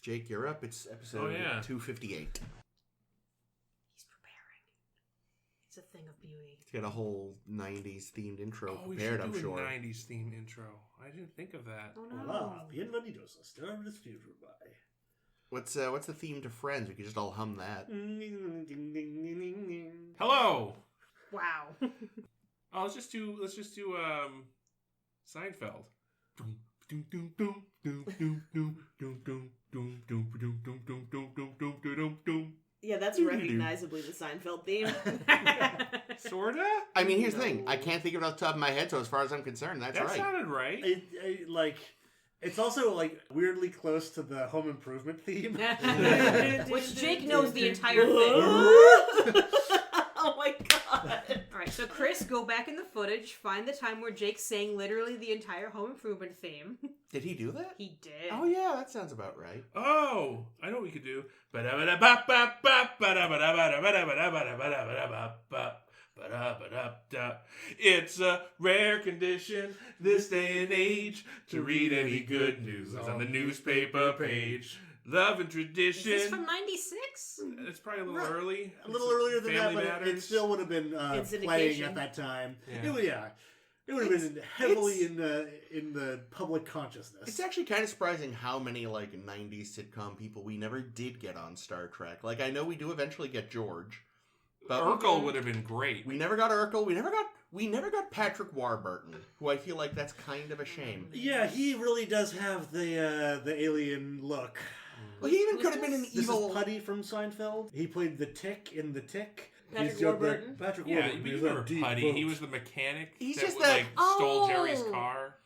Jake, you're up. It's episode 258. He's preparing. It's a thing of beauty. He's got a whole 90s themed intro prepared, we should I'm do sure. a 90s themed intro. I didn't think of that. Oh no. Hola, bienvenidos a Star Studio by. What's the theme to Friends? We could just all hum that. Hello. Wow. Oh, let's just do Seinfeld. Yeah, that's recognizably the Seinfeld theme. Sorta? I mean, here's the thing. I can't think of it off the top of my head, so as far as I'm concerned, that's That right. sounded right. It's also weirdly close to the Home Improvement theme, Which Jake knows the entire thing. Oh my god. Alright, so Chris, go back in the footage, find the time where Jake sang literally the entire Home Improvement theme. Did he do that? He did. Oh, yeah, that sounds about right. Oh, I know what we could do. It's a rare condition this day and age to read any good news on the newspaper page. Love and tradition. Is this from 96? It's probably a little early. a little earlier than that, Family but it Matters. still would have been playing at that time. Yeah. It would have been heavily in the public consciousness. It's actually kind of surprising how many 90s sitcom people we never did get on Star Trek. I know we do eventually get George, but Urkel would have been great. we never got Urkel. We never got Patrick Warburton, who I feel like that's kind of a shame. Yeah, he really does have the alien look. Well, he even could have been an This evil. is Putty from Seinfeld. He played the Tick in The Tick. Patrick He's got Warburton? Patrick Yeah, Warburton. but you He's a remember deep Putty. vote. He was the mechanic He's that just would, that- stole Oh! Jerry's car.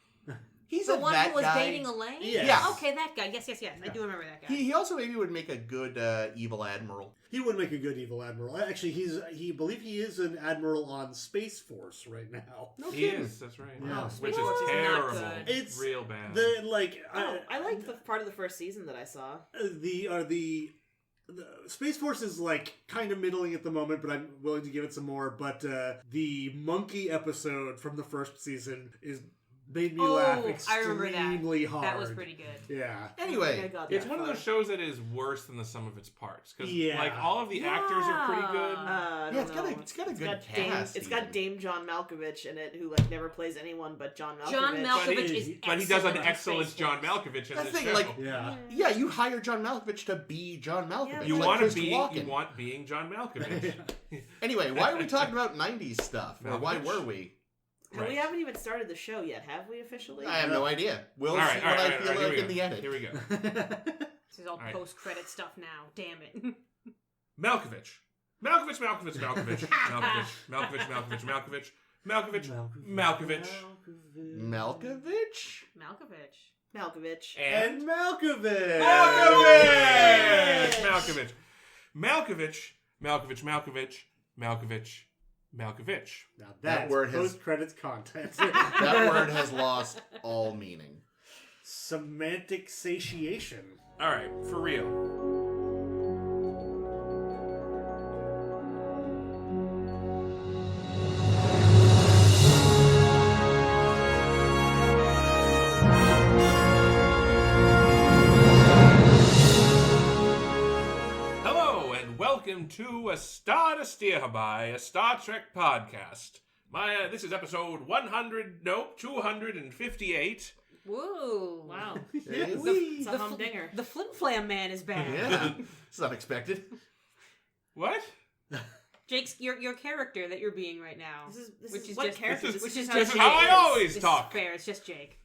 He's The a one that who was guy. dating Elaine? Yeah. Okay, that guy. Yes. I do remember that guy. He also maybe would make a good evil admiral. He would make a good evil admiral. Actually, he is an admiral on Space Force right now. No He kidding. is, that's right. Yeah. Which Space is Force is not terrible. good. It's real bad. I liked the part of the first season that I saw. The Space Force is kind of middling at the moment, but I'm willing to give it some more. But the monkey episode from the first season made me laugh I remember extremely that. hard. That was pretty good. Yeah. Anyway, It's one of those shows that is worse than the sum of its parts. Because Yeah. all of the actors are pretty good. I yeah, don't it's got know. it's got a good cast. It's got Dame John Malkovich in it, who never plays anyone but John Malkovich. John Malkovich is But he does an excellent in excellent Space John Force. Malkovich in That's this the show. thing, Yeah. Yeah, you hire John Malkovich to be John Malkovich. Yeah, You like want Chris to be, Walken. you want being John Malkovich. Anyway, why are we talking about 90s stuff? Or why Malkovich. were we? And we haven't even started the show yet, have we officially? I have no idea. We'll All right, see all what right, I all feel right, like here in we the edit. Here we go. This is all All right. post-credit stuff now. Damn it. Malkovich. Malkovich. Malkovich. Malkovich. Malkovich. Malkovich. Malkovich. Malkovich. Malkovich. Malkovich. Malkovich? Malkovich. And Malkovich! Malkovich! Malkovich! Malkovich! Malkovich! Malkovich! Malkovich. Now That that's word has- post-credits content. That word has lost all meaning. Semantic satiation. All right, for real. Hello, and welcome to A Star to Steer By, a Star Trek podcast. This is episode 258. Woo. Wow. Hey, It's a humdinger. The Flim Flam Man is back. yeah, it's unexpected. What? Jake's your character that you're being right now. This which is is what just character? this which is This just is how Jake. I always This talk. is fair. It's just Jake.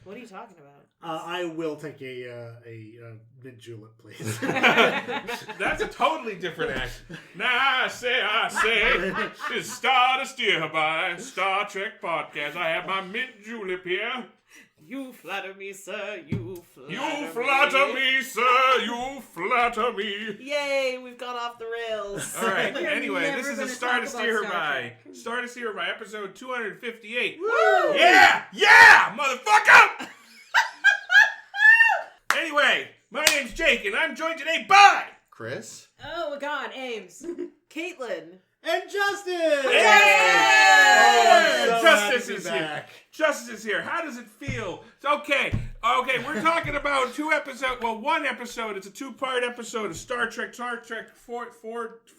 What are you talking about? I will take a mint julep, please. That's a totally different act. Now I say, it's Star to Steer By, Star Trek podcast. I have my mint julep here. You flatter me, sir. You flatter You flatter me, sir. You flatter me. Yay, we've gone off the rails. All right. We're Anyway, never this is a gonna Star to talk Steer about Star By. Trek. Star to Steer By, episode 258. Woo! Yeah! Yeah! Motherfucker! Anyway, my name's Jake, and I'm joined today by... Chris? Oh my God, Ames. Caitlin. And Justin! Hey! Oh, I'm so Justice happy to is be here. back. Justice is here. How does it feel? Okay, Okay, we're talking about one episode. It's a 2-part episode of Star Trek Forager.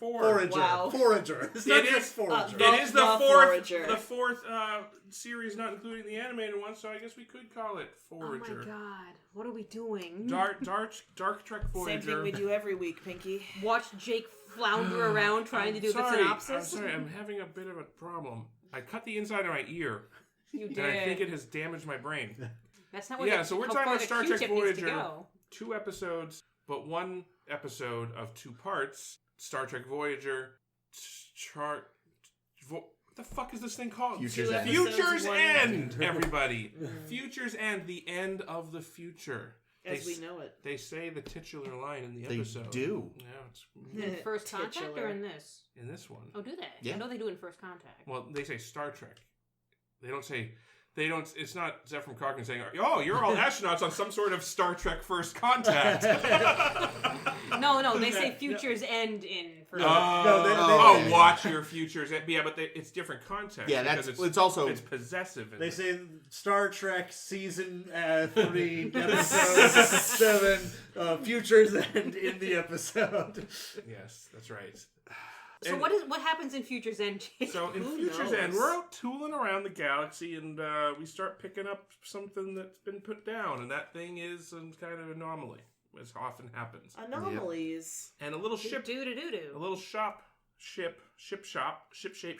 Wow. Forager. It's not It just is- Forager. It is the Forager. fourth series, not including the animated one, so I guess we could call it Forager. Oh my god. What are we doing? Dark Trek Voyager. Same thing we do every week, Pinky. Watch Jake flounder around trying to do the synopsis? I'm sorry, I'm having a bit of a problem. I cut the inside of my ear, You and did. I think it has damaged my brain. That's not what Yeah, so we're how talking far about the Star Q-tip Trek needs to Voyager. go. 2 episodes, but 1 episode of 2 parts. Star Trek Voyager. What the fuck is this thing called? Futures End. Futures End, everybody. Futures End, the end of the future. As we know it. They say the titular line in the They episode. do. Yeah, In First Contact Titular. or in this? in this one. Oh, do they? Yeah. I know they do in First Contact. Well, they say Star Trek. They don't say. They don't. It's not Zefram Cochrane saying, "Oh, you're all astronauts on some sort of Star Trek First Contact." No, they say Futures End in First Oh, watch your futures. Yeah, but it's different context. Yeah, because that's it's also it's possessive. They say Star Trek season 3, episode 7, Futures End in the episode. Yes, that's right. So And- what happens in Futures End, Jake? So in Who Futures knows? End, we're out tooling around the galaxy, and we start picking up something that's been put down, and that thing is some kind of anomaly, as often happens. Anomalies. And a little ship, Do-do-do-do. a little ship-shaped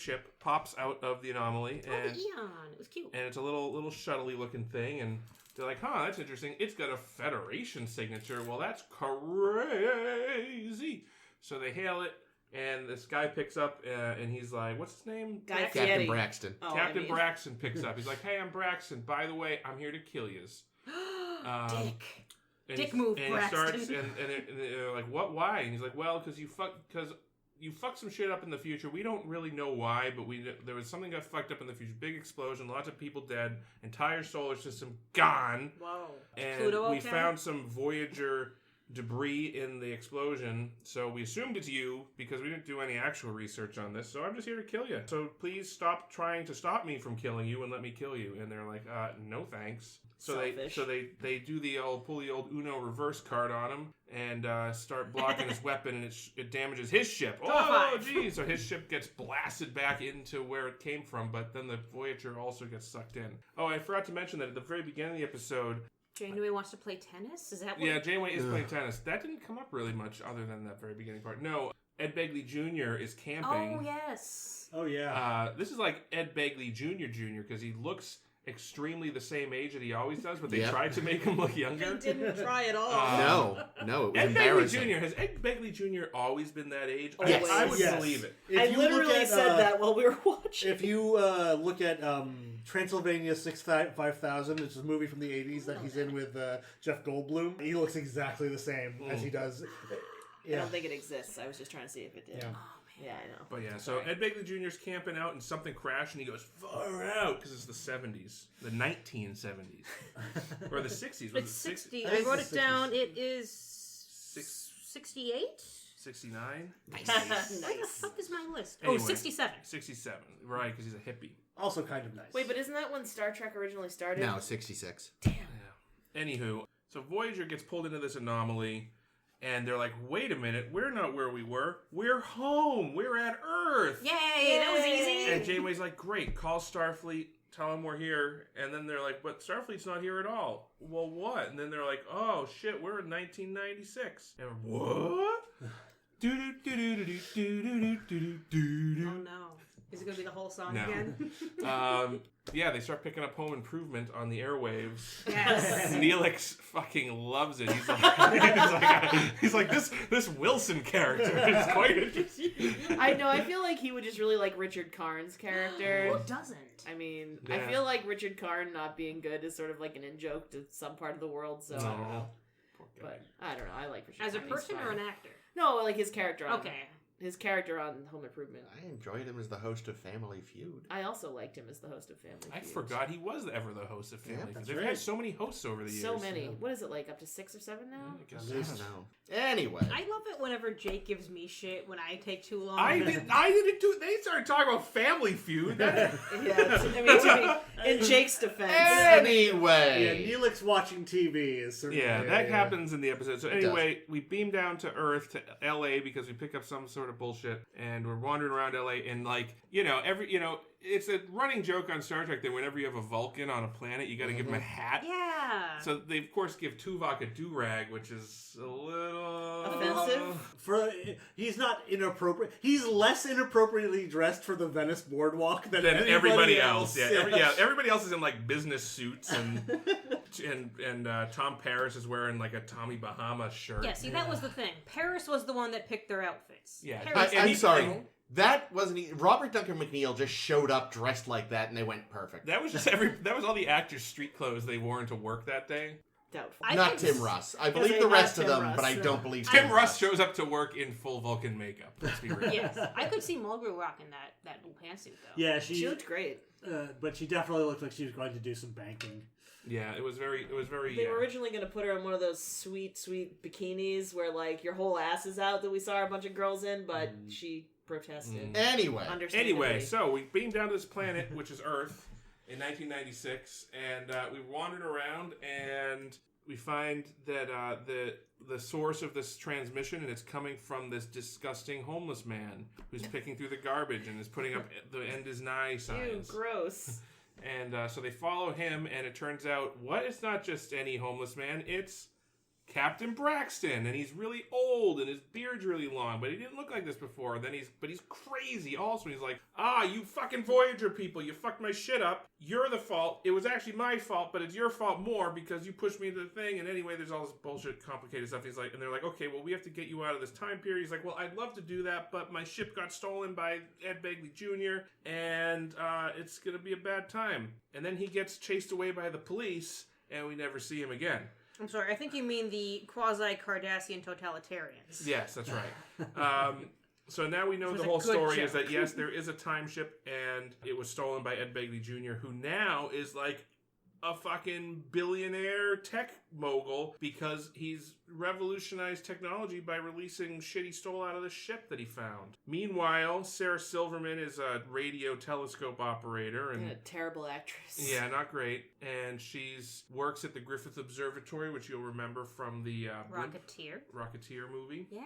ship pops out of the anomaly, Oh, and the Eon. It was cute. it's a little shuttle-y looking thing, and they're like, "Huh, that's interesting. It's got a Federation signature. Well, that's crazy." So they hail it. And this guy picks up, and he's like, "What's his name?" Guy Captain Fieri. Braxton. Oh, Captain I mean. Braxton picks up. He's like, "Hey, I'm Braxton. By the way, I'm here to kill yous." Dick. And Dick he- move, and Braxton. He starts, and they're like, "What? Why?" And he's like, "Well, because you fucked some shit up in the future. We don't really know why, but there was something got fucked up in the future. Big explosion, lots of people dead, entire solar system gone, Whoa. and Pluto we okay? found some Voyager debris in the explosion, so we assumed it's you because we didn't do any actual research on this, so I'm just here to kill you. So please stop trying to stop me from killing you and let me kill you." And they're like, "No thanks." So Selfish. they do pull the old Uno reverse card on him and start blocking his weapon, and it damages his ship. Oh, five. geez. So his ship gets blasted back into where it came from, but then the Voyager also gets sucked in. Oh, I forgot to mention that at the very beginning of the episode, Janeway wants to play tennis? Is that what? yeah, Janeway is playing tennis. That didn't come up really much other than that very beginning part. No, Ed Begley Jr. is camping. Oh, yes. Oh, yeah. This is like Ed Begley Jr. because he looks extremely the same age that he always does, but they Yep. tried to make him look younger. They didn't try at all. No, it was Ed Begley embarrassing. Jr. Has Ed Begley Jr. always been that age? Yes. I would Yes. believe it. If I you look literally at, said that while we were watching. If you look at Transylvania 5000, it's a movie from the 80s that he's in with Jeff Goldblum, he looks exactly the same as he does. I Yeah. don't think it exists. I was just trying to see if it did. Yeah. Yeah, I know. But yeah, so Ed Begley Jr.'s camping out and something crashed and he goes far out because it's the 70s, the 1970s, or the 60s. Was It's it 60. I I think wrote it's it the down. It is 68? 69? Where the Nice. fuck is my list? Anyway. Oh, 67. 67, right? Because he's a hippie. Also kind of nice. Wait, but isn't that when Star Trek originally started? No, 66. Yeah. Anywho, so Voyager gets pulled into this anomaly, and they're like, "Wait a minute, we're not where we were. We're home. We're at Earth." Yay, that was easy. And Janeway's like, "Great, call Starfleet, tell them we're here." And then they're like, "But Starfleet's not here at all." "Well, what?" And then they're like, "Oh shit, we're in 1996." And we're, what? Oh no. Is it going to be the whole song No. again? Yeah, they start picking up Home Improvement on the airwaves. Yes. Neelix fucking loves it. He's like this Wilson character is quite interesting. I know. I feel like he would just really like Richard Karn's character. Who doesn't? I mean, Yeah. I feel like Richard Karn not being good is sort of like an in-joke to some part of the world, so I don't know. Poor guy. But I don't know. I like Richard As a Karn. He's person fine. or an actor? No, like his character on Okay. his character on Home Improvement. I enjoyed him as the host of Family Feud. I also liked him as the host of Family I Feud. forgot he was ever the host of Family Yeah, Feud. that's They've right. had so many hosts over the years. So many. What is it, like up to 6 or 7 now? I guess I don't know. Anyway. I love it whenever Jake gives me shit when I take too long. I didn't do. They started talking about Family Feud. Yeah, to be, in Jake's defense. Anyway. Yeah, Neelix watching TV is certainly... Yeah, that happens in the episode. So anyway, we beam down to Earth to LA because we pick up some sort of bullshit, and we're wandering around LA, and it's a running joke on Star Trek that whenever you have a Vulcan on a planet, you got to give him a hat. Yeah. So they of course give Tuvok a do-rag, which is a little offensive. He's not inappropriate. He's less inappropriately dressed for the Venice boardwalk than everybody else. Yeah, everybody else is in like business suits, and Tom Paris is wearing like a Tommy Bahama shirt. Yeah, see, that was the thing. Paris was the one that picked their outfits. Yeah. I'm sorry. That wasn't... Robert Duncan McNeil just showed up dressed like that, and they went perfect. That was just that was all the actors' street clothes they wore into work that day. Doubtful. Not Tim Russ. I believe the rest of them, but I don't believe Tim Russ shows up to work in full Vulcan makeup. Let's be real. Yes, I could see Mulgrew rocking that little pantsuit though. Yeah, She looked great. But she definitely looked like she was going to do some banking. Yeah, it was very. They were originally going to put her in one of those sweet bikinis where like your whole ass is out that we saw a bunch of girls in, but she protested. Anyway, so we beamed down to this planet, which is Earth, in 1996, and we wandered around, and we find that the source of this transmission, and it's coming from this disgusting homeless man who's picking through the garbage and is putting up the end is nigh signs. Ew, gross. And so they follow him, and it turns out, it's not just any homeless man, it's Captain Braxton, and he's really old, and his beard's really long, but he didn't look like this before. But he's crazy also. He's like, you fucking Voyager people, you fucked my shit up. You're the fault. It was actually my fault, but it's your fault more because you pushed me into the thing. And anyway, there's all this bullshit, complicated stuff. He's like, and they're like, okay, well, we have to get you out of this time period. He's like, well, I'd love to do that, but my ship got stolen by Ed Begley Jr., and it's gonna be a bad time. And then he gets chased away by the police, and we never see him again. I'm sorry, I think you mean the quasi-Cardassian totalitarians. Yes, that's right. So now we know the whole story is that, yes, there is a time ship, and it was stolen by Ed Begley Jr., who now is like a fucking billionaire tech mogul because he's revolutionized technology by releasing shit he stole out of the ship that he found. Meanwhile, Sarah Silverman is a radio telescope operator. And a terrible actress. Yeah, not great. And she's works at the Griffith Observatory, which you'll remember from the Rocketeer movie. Yeah.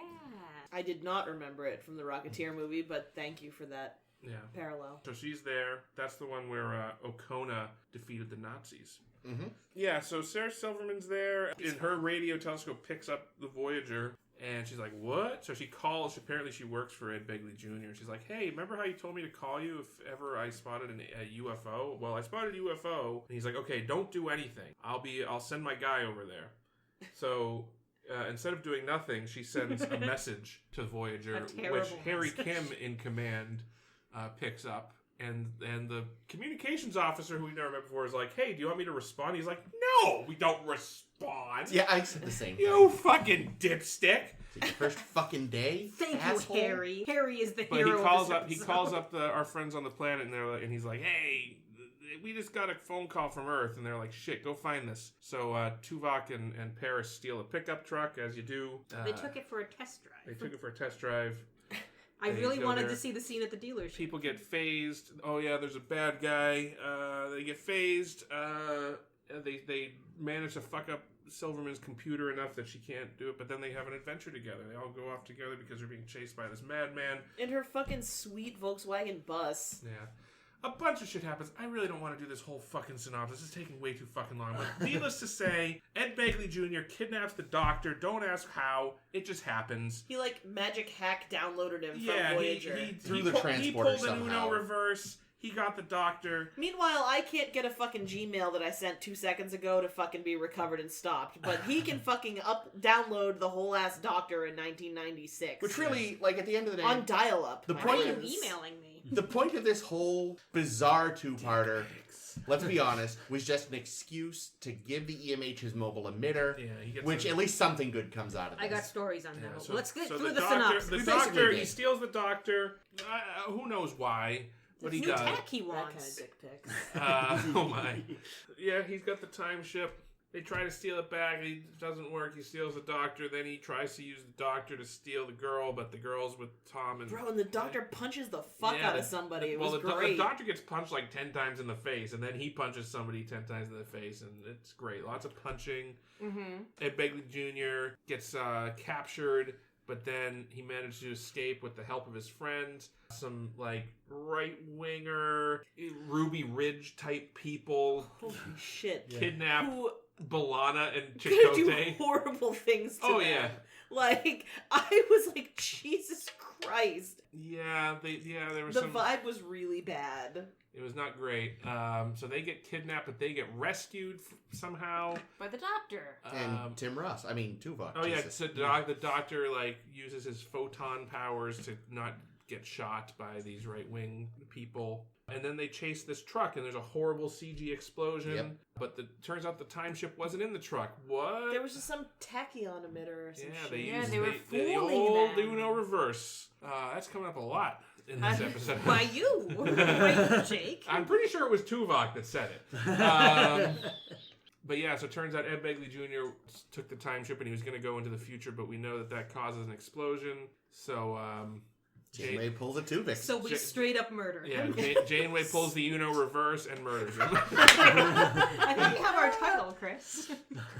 I did not remember it from the Rocketeer movie, but thank you for that. Yeah. Parallel. So she's there. That's the one where Okona defeated the Nazis. Mm-hmm. Yeah, so Sarah Silverman's there, and her radio telescope picks up the Voyager, and she's like, what? So she calls, apparently she works for Ed Begley Jr., she's like, hey, remember how you told me to call you if ever I spotted a UFO? Well, I spotted a UFO. And he's like, okay, don't do anything. I'll send my guy over there. So... instead of doing nothing, she sends a message to Voyager, which Harry Kim in command picks up, and the communications officer, who we've never met before, is like, hey, do you want me to respond? He's like, no, we don't respond. Yeah, I said the same thing. You fucking dipstick. It's your first fucking day. Thank asshole. you, Harry. Harry is the But hero. he calls up our friends on the planet, and he's like, hey, we just got a phone call from Earth, and they're like, shit, go find this. So Tuvok and Paris steal a pickup truck, as you do. They took it for a test drive. I really wanted to see the scene at the dealership. People get phased. Oh yeah, there's a bad guy. They get phased. They manage to fuck up Silverman's computer enough that she can't do it, but then they have an adventure together. They all go off together because they're being chased by this madman. In her fucking sweet Volkswagen bus. Yeah. A bunch of shit happens. I really don't want to do this whole fucking synopsis. It's taking way too fucking long. But needless to say, Ed Begley Jr. kidnaps the Doctor. Don't ask how. It just happens. He, magic hack downloaded him from Voyager. He pulled an Uno reverse. He got the Doctor. Meanwhile, I can't get a fucking Gmail that I sent 2 seconds ago to fucking be recovered and stopped. But he can fucking download the whole ass Doctor in 1996. Which really, at the end of the day... On dial-up. Why are you emailing me? The point of this whole bizarre two-parter, let's be honest, was just an excuse to give the EMH his mobile emitter, which at least something good comes out of this. I got stories on that. So, let's get through the synopsis. The Doctor, he steals the Doctor. Who knows why? But he does. New tech he wants. That kind of dick pics. Oh my. Yeah, he's got the time ship. They try to steal it back. It doesn't work. He steals the doctor. Then he tries to use the doctor to steal the girl, but the girl's with Tom. And the doctor punches the fuck out of somebody. It was the great. The doctor gets punched like 10 times in the face, and then he punches somebody 10 times in the face, and it's great. Lots of punching. Mm-hmm. Ed Begley Jr. gets captured, but then he managed to escape with the help of his friends. Some, like, right-winger, Ruby Ridge type people. Holy shit. Kidnap Balana and Gonna do Chakotay. horrible things to them. Yeah. Like, I was like, Jesus Christ. Yeah, there was The some... vibe was really bad. It was not great. So they get kidnapped, but they get rescued somehow. By the doctor. And Tim Ross. I mean, Tuvok. Oh, yeah, Jesus. so the doctor, like, uses his photon powers to not get shot by these right-wing people. And then they chase this truck, and there's a horrible CG explosion. Yep. But turns out the time ship wasn't in the truck. What? There was just some tachyon emitter or some shit. They were fooling the old them. Uno reverse. That's coming up a lot in this episode. By you. By you, Jake. I'm pretty sure it was Tuvok that said it. But yeah, so it turns out Ed Begley Jr. took the time ship, and he was going to go into the future, but we know that causes an explosion. So... Janeway pulls a Tuvok. So we straight up murder him. Yeah, Janeway pulls the Uno reverse and murders him. I think we have our title, Chris.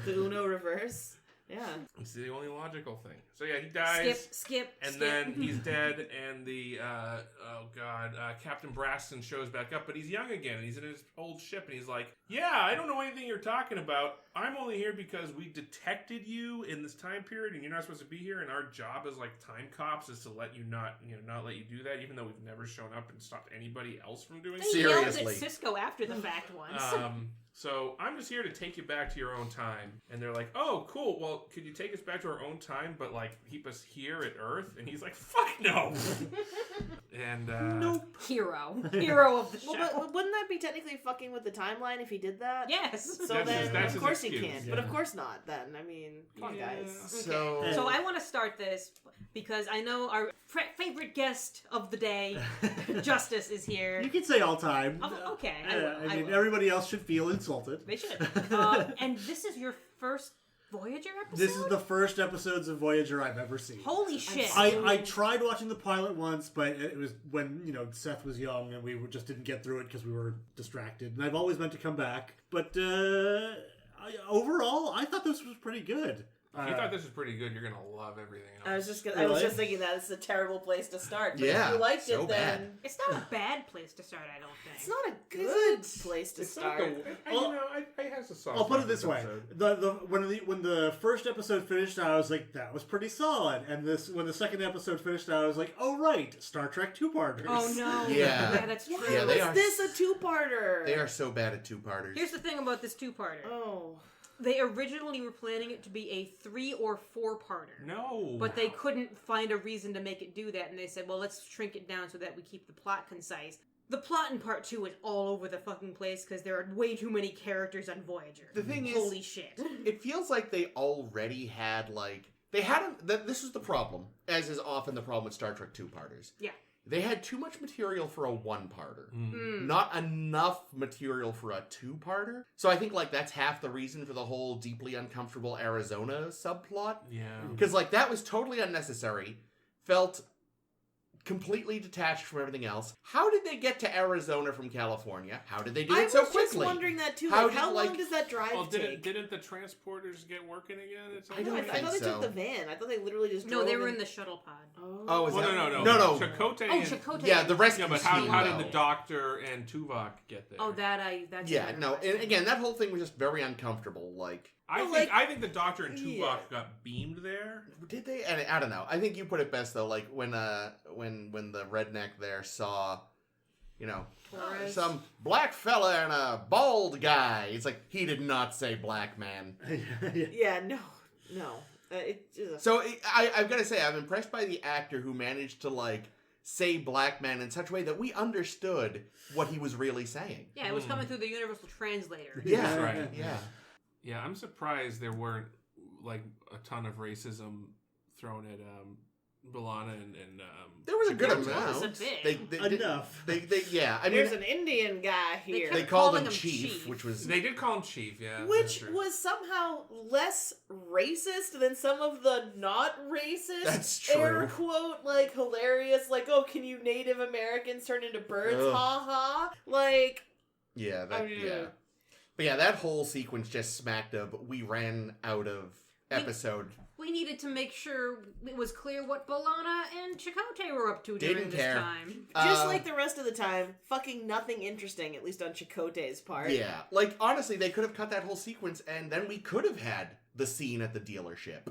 The Uno reverse. Yeah. It's the only logical thing. So yeah, he dies. Skip. Then he's dead, and the Captain Braston shows back up, but he's young again, and he's in his old ship, and he's like, "Yeah, I don't know anything you're talking about. I'm only here because we detected you in this time period, and you're not supposed to be here. And our job as like time cops is to let you not let you do that, even though we've never shown up and stopped anybody else from doing it." They yelled at Cisco after the fact once. So I'm just here to take you back to your own time. And they're like, "Oh, cool. Well, could you take us back to our own time, but like keep us here at Earth?" And he's like, "Fuck no." And nope. Hero of the show. Well, but wouldn't that be technically fucking with the timeline if he did that? Yes. So that's of course he excuse. can't. Yeah. But of course not. Then I mean, come on, guys. Okay. So I want to start this because I know our favorite guest of the day, Justice, is here. You can say all time. Okay. I mean, everybody else should feel insulted. They should. And this is your first Voyager episode? This is the first episodes of Voyager I've ever seen. Holy shit. I tried watching the pilot once, but it was when, Seth was young and we just didn't get through it because we were distracted. And I've always meant to come back. But overall, I thought this was pretty good. If you thought this was pretty good, you're gonna love everything else. I was just thinking that it's a terrible place to start. But yeah, if you liked so it, then it's not a bad place to start. I don't think it's not a good place to start. I'll put it this way: when the first episode finished, I was like, that was pretty solid. And when the second episode finished, I was like, oh right, Star Trek two-parters. Oh no, yeah, that's true. Why was this a two-parter? They are so bad at two-parters. Here's the thing about this two-parter. Oh. They originally were planning it to be a 3 or 4-parter. No. But they couldn't find a reason to make it do that, and they said, well, let's shrink it down so that we keep the plot concise. The plot in part 2 is all over the fucking place because there are way too many characters on Voyager. The thing is, holy shit. It feels like they already had, this is the problem, as is often the problem with Star Trek two-parters. Yeah. They had too much material for a one-parter. Not enough material for a two-parter. So I think, that's half the reason for the whole deeply uncomfortable Arizona subplot. Yeah. Because, that was totally unnecessary. Felt completely detached from everything else. How did they get to Arizona from California? How did they do it so quickly? I was just wondering that, too. How long does that drive take? Didn't the transporters get working again? I thought they took the van. I thought they literally just drove. No, they were in the shuttle pod. Oh, no. Chakotay. Chakotay. Yeah, the rescue but how did the Doctor and Tuvok get there? Oh, that's and again, that whole thing was just very uncomfortable. I think the Doctor and Tuvok got beamed there. Did they? And I don't know. I think you put it best though. When the redneck there saw, some black fella and a bald guy. It's like he did not say black man. Yeah, no. So I've got to say I'm impressed by the actor who managed to say black man in such a way that we understood what he was really saying. Yeah, it was coming through the universal translator. Yeah, that's right. Yeah. Yeah, I'm surprised there weren't a ton of racism thrown at B'Elanna and There was a good Chakotay. amount. It was a bit. Enough. Yeah. I mean, There's an Indian guy here. they kept called calling him him Chief, Chief. which was They did call him Chief, yeah. that's Which true. was somehow less racist than some of the not racist That's true. air quote like hilarious like, oh, can you Native Americans turn into birds? Ugh. Ha ha. Like yeah, I mean, yeah. But yeah, that whole sequence just smacked of we ran out of episode. We needed to make sure it was clear what B'Elanna and Chakotay were up to during Didn't this care. time. just like the rest of the time, fucking nothing interesting, at least on Chakotay's part. Yeah, like honestly, they could have cut that whole sequence, and then we could have had the scene at the dealership.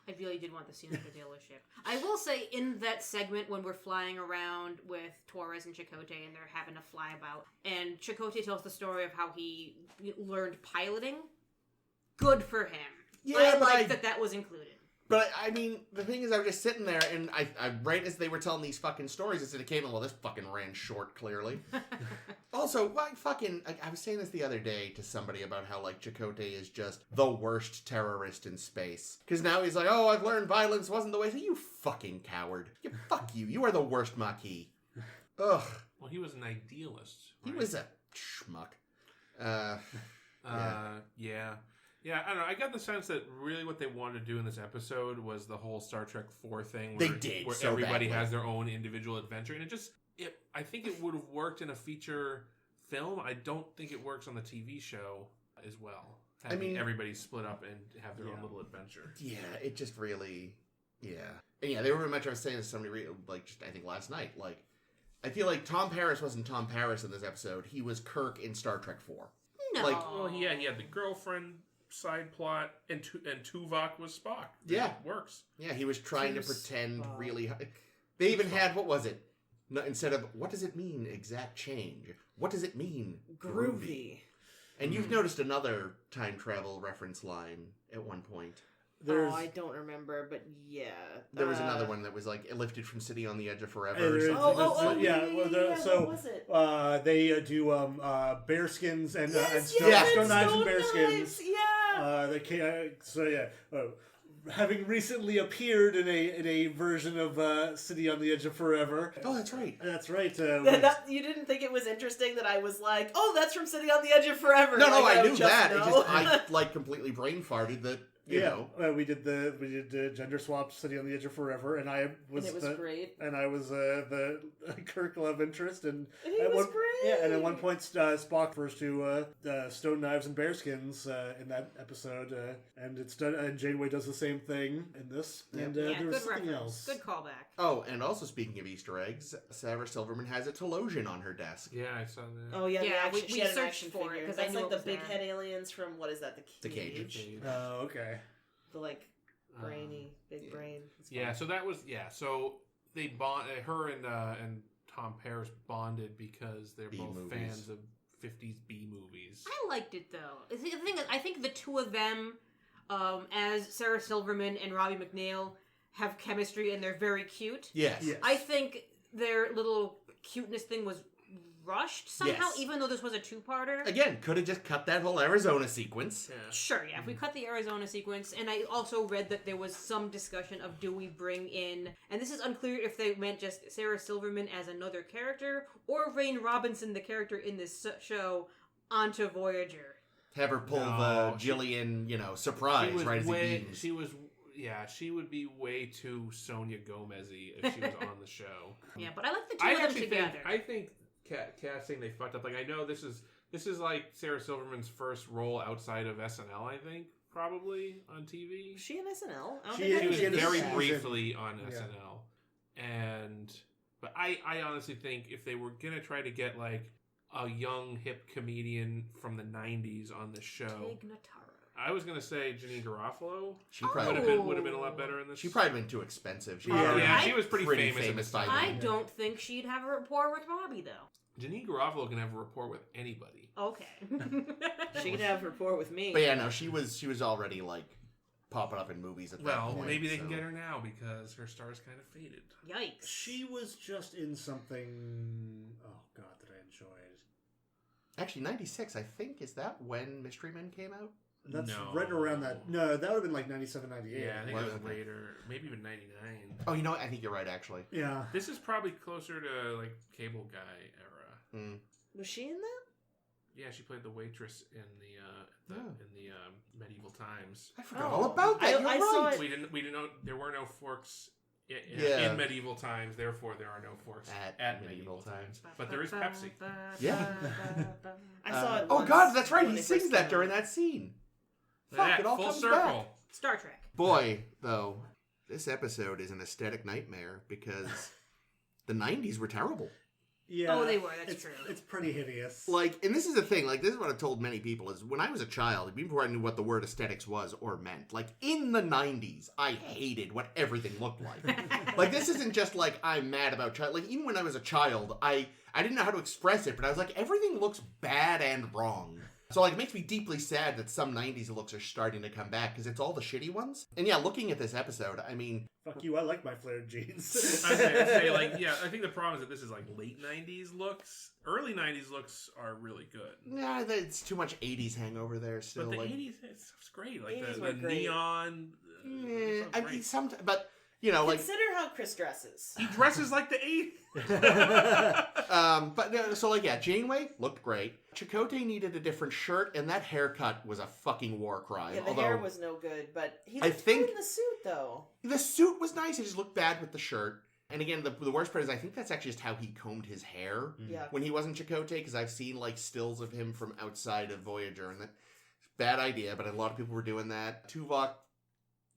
I really did want the scene at the dealership. I will say, in that segment when we're flying around with Torres and Chakotay and they're having a flyabout, and Chakotay tells the story of how he learned piloting, good for him. Yeah, I but like that was included. But I mean, the thing is, I was just sitting there, and I right as they were telling these fucking stories, it said it came in. Well, this fucking ran short, clearly. Also, why fucking? I was saying this the other day to somebody about how like Chakotay is just the worst terrorist in space. Because now he's like, oh, I've learned violence wasn't the way. So you fucking coward. Fuck you. You are the worst Maquis. Ugh. Well, he was an idealist. He right? was a schmuck. Yeah. Yeah, I don't know. I got the sense that really what they wanted to do in this episode was the whole Star Trek 4 thing. Where, They did Where so everybody badly. has their own individual adventure. And I think it would have worked in a feature film. I don't think it works on the TV show as well. Having everybody split up and have their own little adventure. Yeah, it just really, yeah. And yeah, they were very much, I was saying to somebody, like, just, I think last night, like, I feel like Tom Paris wasn't Tom Paris in this episode. He was Kirk in Star Trek 4. No. Like, Well, he had the girlfriend side plot, and Tuvok was Spock. Yeah. It works. Yeah, he was trying to pretend Spock. really hard. They even had, what was it? No, instead of, what does it mean, exact change? What does it mean, Groovy. And you've noticed another time travel reference line at one point. There's, Oh, I don't remember, but yeah. There was another one that was like lifted from City on the Edge of Forever. there Or is- something. yeah, so what was it? they do bearskins and Yes, stone, yes, stone knives and Stone bearskins. Knives, yeah. They came, having recently appeared in a version of City on the Edge of Forever. Oh, that's right. That's right. You didn't think it was interesting that I was like, oh, that's from City on the Edge of Forever. No, Like, I knew just that. It know. just, I like completely brain farted that, you know. we did the gender swapped City on the Edge of Forever, and I was and it was great. and I was the Kirk love interest, and And he at was one, great. Yeah, and at one point Spock refers to stone knives and bearskins in that episode, and it's done. And Janeway does the same thing in this, and yeah, there was good something reference. else. Good callback. Oh, and also speaking of Easter eggs, Sarah Silverman has a Telosian on her desk. Yeah, I saw that. Oh yeah, Yeah, she we had an searched action for it, figure. 'cause I That's knew like it the was big there. head aliens from what is that? The Cage. Oh, okay. The like brainy big brain. It's Yeah, fun. so that was so they bond. Her and Tom Paris bonded because they're B both movies. fans of 50s B movies. I liked it though. The thing is, I think the two of them, as Sarah Silverman and Robbie McNeil, have chemistry and they're very cute. Yes. Yes. I think their little cuteness thing was rushed somehow, Yes. even though this was a two-parter. Again, could have just cut that whole Arizona sequence. Yeah. Sure, yeah. If we cut the Arizona sequence, and I also read that there was some discussion of do we bring in, and this is unclear if they meant just Sarah Silverman as another character, or Rain Robinson, the character in this show, onto Voyager. Have her pull No, the Jillian, surprise right as it beams. She would be way too Sonia Gomez-y if she was on the show. Yeah, but I like the two I of them actually together. I think casting they fucked up. Like I know this is like Sarah Silverman's first role outside of SNL. I think probably on TV. Was she in SNL? I don't She think I She was she had a knew very season. that. briefly on Yeah. SNL, but I honestly think if they were gonna try to get like a young hip comedian from the '90s on the show, Tig Notaro. I was gonna say Janine Garofalo She Oh. probably would have been a lot better in this. she probably been too expensive. She Yeah. was already yeah, I- she was pretty famous at the by I then. don't think she'd have a rapport with Robbie, though. Janine Garofalo can have a rapport with anybody. Okay. She could have rapport with me. But yeah, no, she was already like popping up in movies at that Well, point. maybe they can so. get her now because her star's kind of faded. Yikes. She was just in something. Oh God, that I enjoyed. Actually, 96, I think, is that when Mystery Men came out? That's No. right around that. No, that would have been like 97, 98. Yeah, I think Was it was it? later. Maybe even 99. Oh, you know what? I think you're right, actually. Yeah. This is probably closer to like Cable Guy era. Mm. Was she in that? Yeah, she played the waitress in the medieval times. I forgot all about that. You're I right. saw it- We didn't know there were no forks Yeah. in medieval times. Therefore, there are no forks at medieval times. But there is Pepsi. Yeah. I saw it. Oh once God, that's right. when He they sings first that came during out. that scene. Look Fuck, at it all full comes circle. back. Star Trek. Boy, though, this episode is an aesthetic nightmare because the 90s were terrible. Yeah. Oh, they were. That's it's, true. It's pretty hideous. Like, and this is the thing, like, this is what I've told many people, is when I was a child, even before I knew what the word aesthetics was or meant, like, in the 90s, I hated what everything looked like. Like, this isn't just, like, I'm mad about child. Like, even when I was a child, I didn't know how to express it, but I was like, everything looks bad and wrong. So, like, it makes me deeply sad that some 90s looks are starting to come back, because it's all the shitty ones. And yeah, looking at this episode, I mean... Fuck you, I like my flared jeans. I was gonna say, like, yeah, I think the problem is that this is like late 90s looks. Early 90s looks are really good. Yeah, it's too much 80s hangover there still. But the like, 80s, it's great. Like 80s the were great. neon. eh, it's I great. mean, sometimes, but, you know, like... Consider how Chris dresses. He dresses like the 80s. But so like, yeah, Janeway looked great. Chakotay needed a different shirt, and that haircut was a fucking war crime. Yeah, the Although hair was no good, but he I looked think- good in the suit, though. the suit was nice. It just looked bad with the shirt. And again, the worst part is I think that's actually just how he combed his hair Yeah. when he wasn't Chakotay, because I've seen like stills of him from outside of Voyager, and that bad idea. But a lot of people were doing that. Tuvok,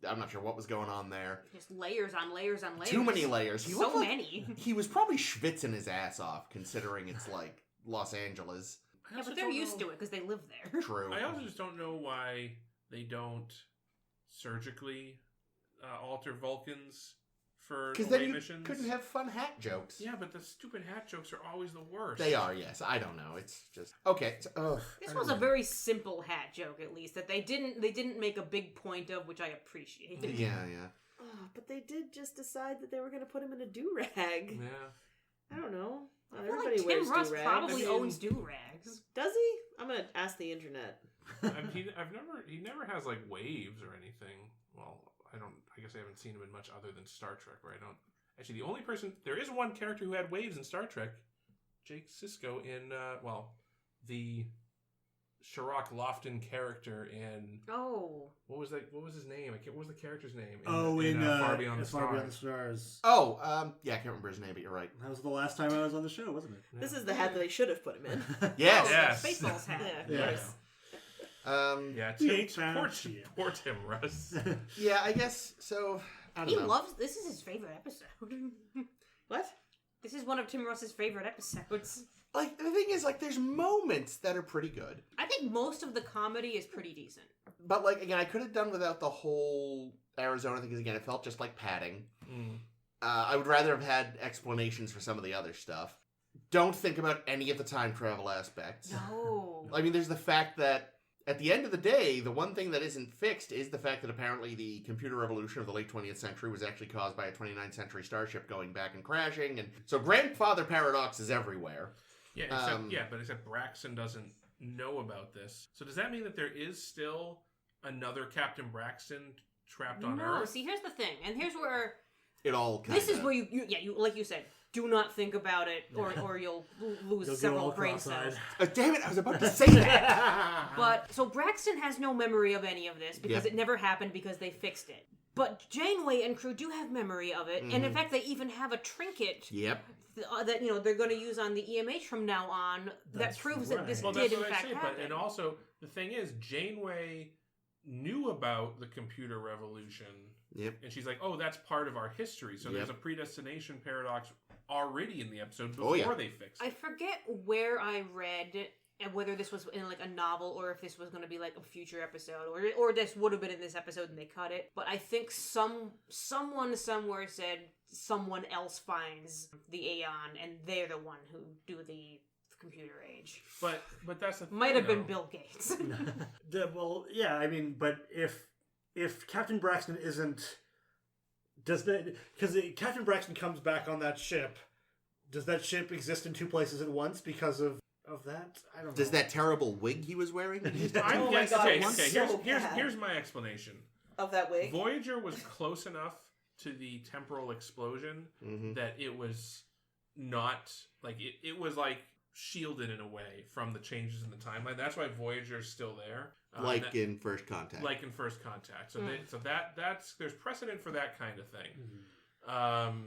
I'm not sure what was going on there. Just layers on layers on layers. Too many layers. He So looked like- many. He was probably schwitzing his ass off, considering it's like Los Angeles. I Yeah, also but they're don't used know- to it because they live there. True. I also just don't know why they don't surgically alter Vulcans for Because away then you missions. couldn't have fun hat jokes. Yeah, but the stupid hat jokes are always the worst. They are, yes. I don't know. It's just okay. So, This was a very simple hat joke, at least, that they didn't make a big point of, which I appreciated. yeah. Oh, but they did just decide that they were going to put him in a do-rag. Yeah. I don't know. I Not feel everybody like wears Tim Russ do-rags. probably I mean- owns do-rags. Does he? I'm going to ask the internet. He never has like waves or anything. Well, I guess I haven't seen him in much other than Star Trek, where I don't. Actually, the only person there is one character who had waves in Star Trek, Jake Sisko in the Sherrock Lofton character in Oh. what was his name? What was the character's name? in Far Beyond the Far Beyond the Stars. Stars. Oh, yeah. I can't remember his name, but you're right. That was the last time I was on the show, wasn't it? Yeah. This is the hat that they should have put him in. Yes. Oh, Yes. the Spaceballs hat. Yeah, Yeah. of course. Yeah, He Tim, ain't found poor Tim Russ. Yeah. I guess so. I don't He know. loves. This is his favorite episode. What? This is one of Tim Russ's favorite episodes. Like the thing is, like, there's moments that are pretty good, I think most of the comedy is pretty decent. but like again, I could have done without the whole Arizona thing. Because again, it felt just like padding. I would rather have had explanations for some of the other stuff. Don't think about any of the time travel aspects. No. I mean, there's the fact that at the end of the day, the one thing that isn't fixed is the fact that apparently the computer revolution of the late 20th century was actually caused by a 29th century starship going back and crashing. And so grandfather paradox is everywhere. Yeah, except Braxton doesn't know about this. So does that mean that there is still another Captain Braxton trapped on No, Earth? see, here's the thing, and here's where It all this is where you like you said, do not think about it, or you'll lose You'll go several all brain cross-eyed. cells. damn it, I was about to say that! But so Braxton has no memory of any of this because Yep. it never happened because they fixed it. But Janeway and crew do have memory of it, and in fact, they even have a trinket Yep. that they're going to use on the EMH from now on that That's proves that this Well, did that's in what I fact say. happen. But and also the thing is, Janeway knew about the computer revolution. Yep. And she's like, "Oh, that's part of our history." So there's a predestination paradox already in the episode before they fix it. I forget where I read and whether this was in like a novel or if this was going to be like a future episode or this would have been in this episode and they cut it. But I think someone somewhere said someone else finds the Aeon and they're the one who do the computer age. But that's the Might thing, have been though. Bill Gates. Well, yeah, I mean, but if Captain Braxton isn't, because Captain Braxton comes back on that ship, does that ship exist in two places at once because of of that? I don't know. Does that terrible wig he was wearing? I'm Oh my guessing. God, Okay, it was okay. so Here's bad. here's my explanation. Of that wig? Voyager was close enough to the temporal explosion Mm-hmm. that it was not like it was like shielded in a way from the changes in the timeline. That's why Voyager's still there. Like in First Contact. Like in First Contact. So that's there's precedent for that kind of thing. Mhm.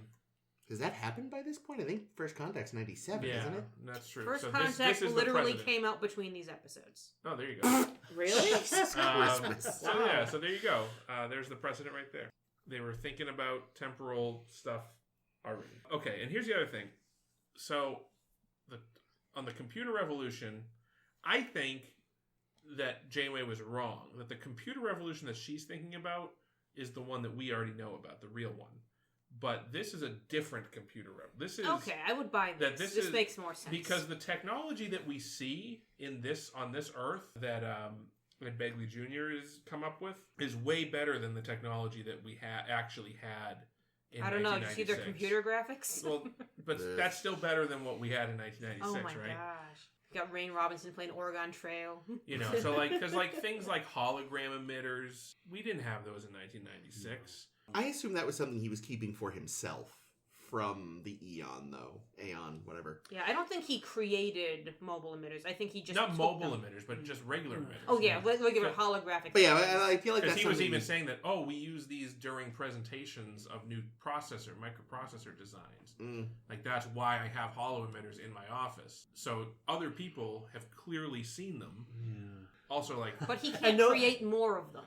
Does that happen by this point? I think First Contact's 97, Yeah, isn't it? that's true. First so Contact this is the literally precedent. came out between these episodes. Oh, there you go. Really? Jesus Christmas. So yeah, so there you go. There's the precedent right there. They were thinking about temporal stuff already. Okay, and here's the other thing. So, on the computer revolution, I think that Janeway was wrong. That the computer revolution that she's thinking about is the one that we already know about, the real one. But this is a different computer revolution. This is Okay, I would buy that this. this This is- makes more sense. because the technology that we see in this on this Earth that Ed Begley Jr. has come up with is way better than the technology that we actually had in I don't know. Did you see their 1996. computer graphics? Well, but Ugh. that's still better than what we had in 1996, oh my right? gosh. Got Rain Robinson playing Oregon Trail. You know, so like, because like things like hologram emitters, we didn't have those in 1996. I assume that was something he was keeping for himself from the Eon, though. Aeon, whatever. Yeah, I don't think he created mobile emitters. I think he just Not took mobile them. emitters, but just regular emitters. Oh yeah, regular Okay. holographic. But yeah, emitters. I feel like Because that's he was something even saying that, oh, we use these during presentations of new microprocessor designs. Mm. Like, that's why I have hollow emitters in my office. So other people have clearly seen them. Yeah. Also, like, But he I can't know- create more of them.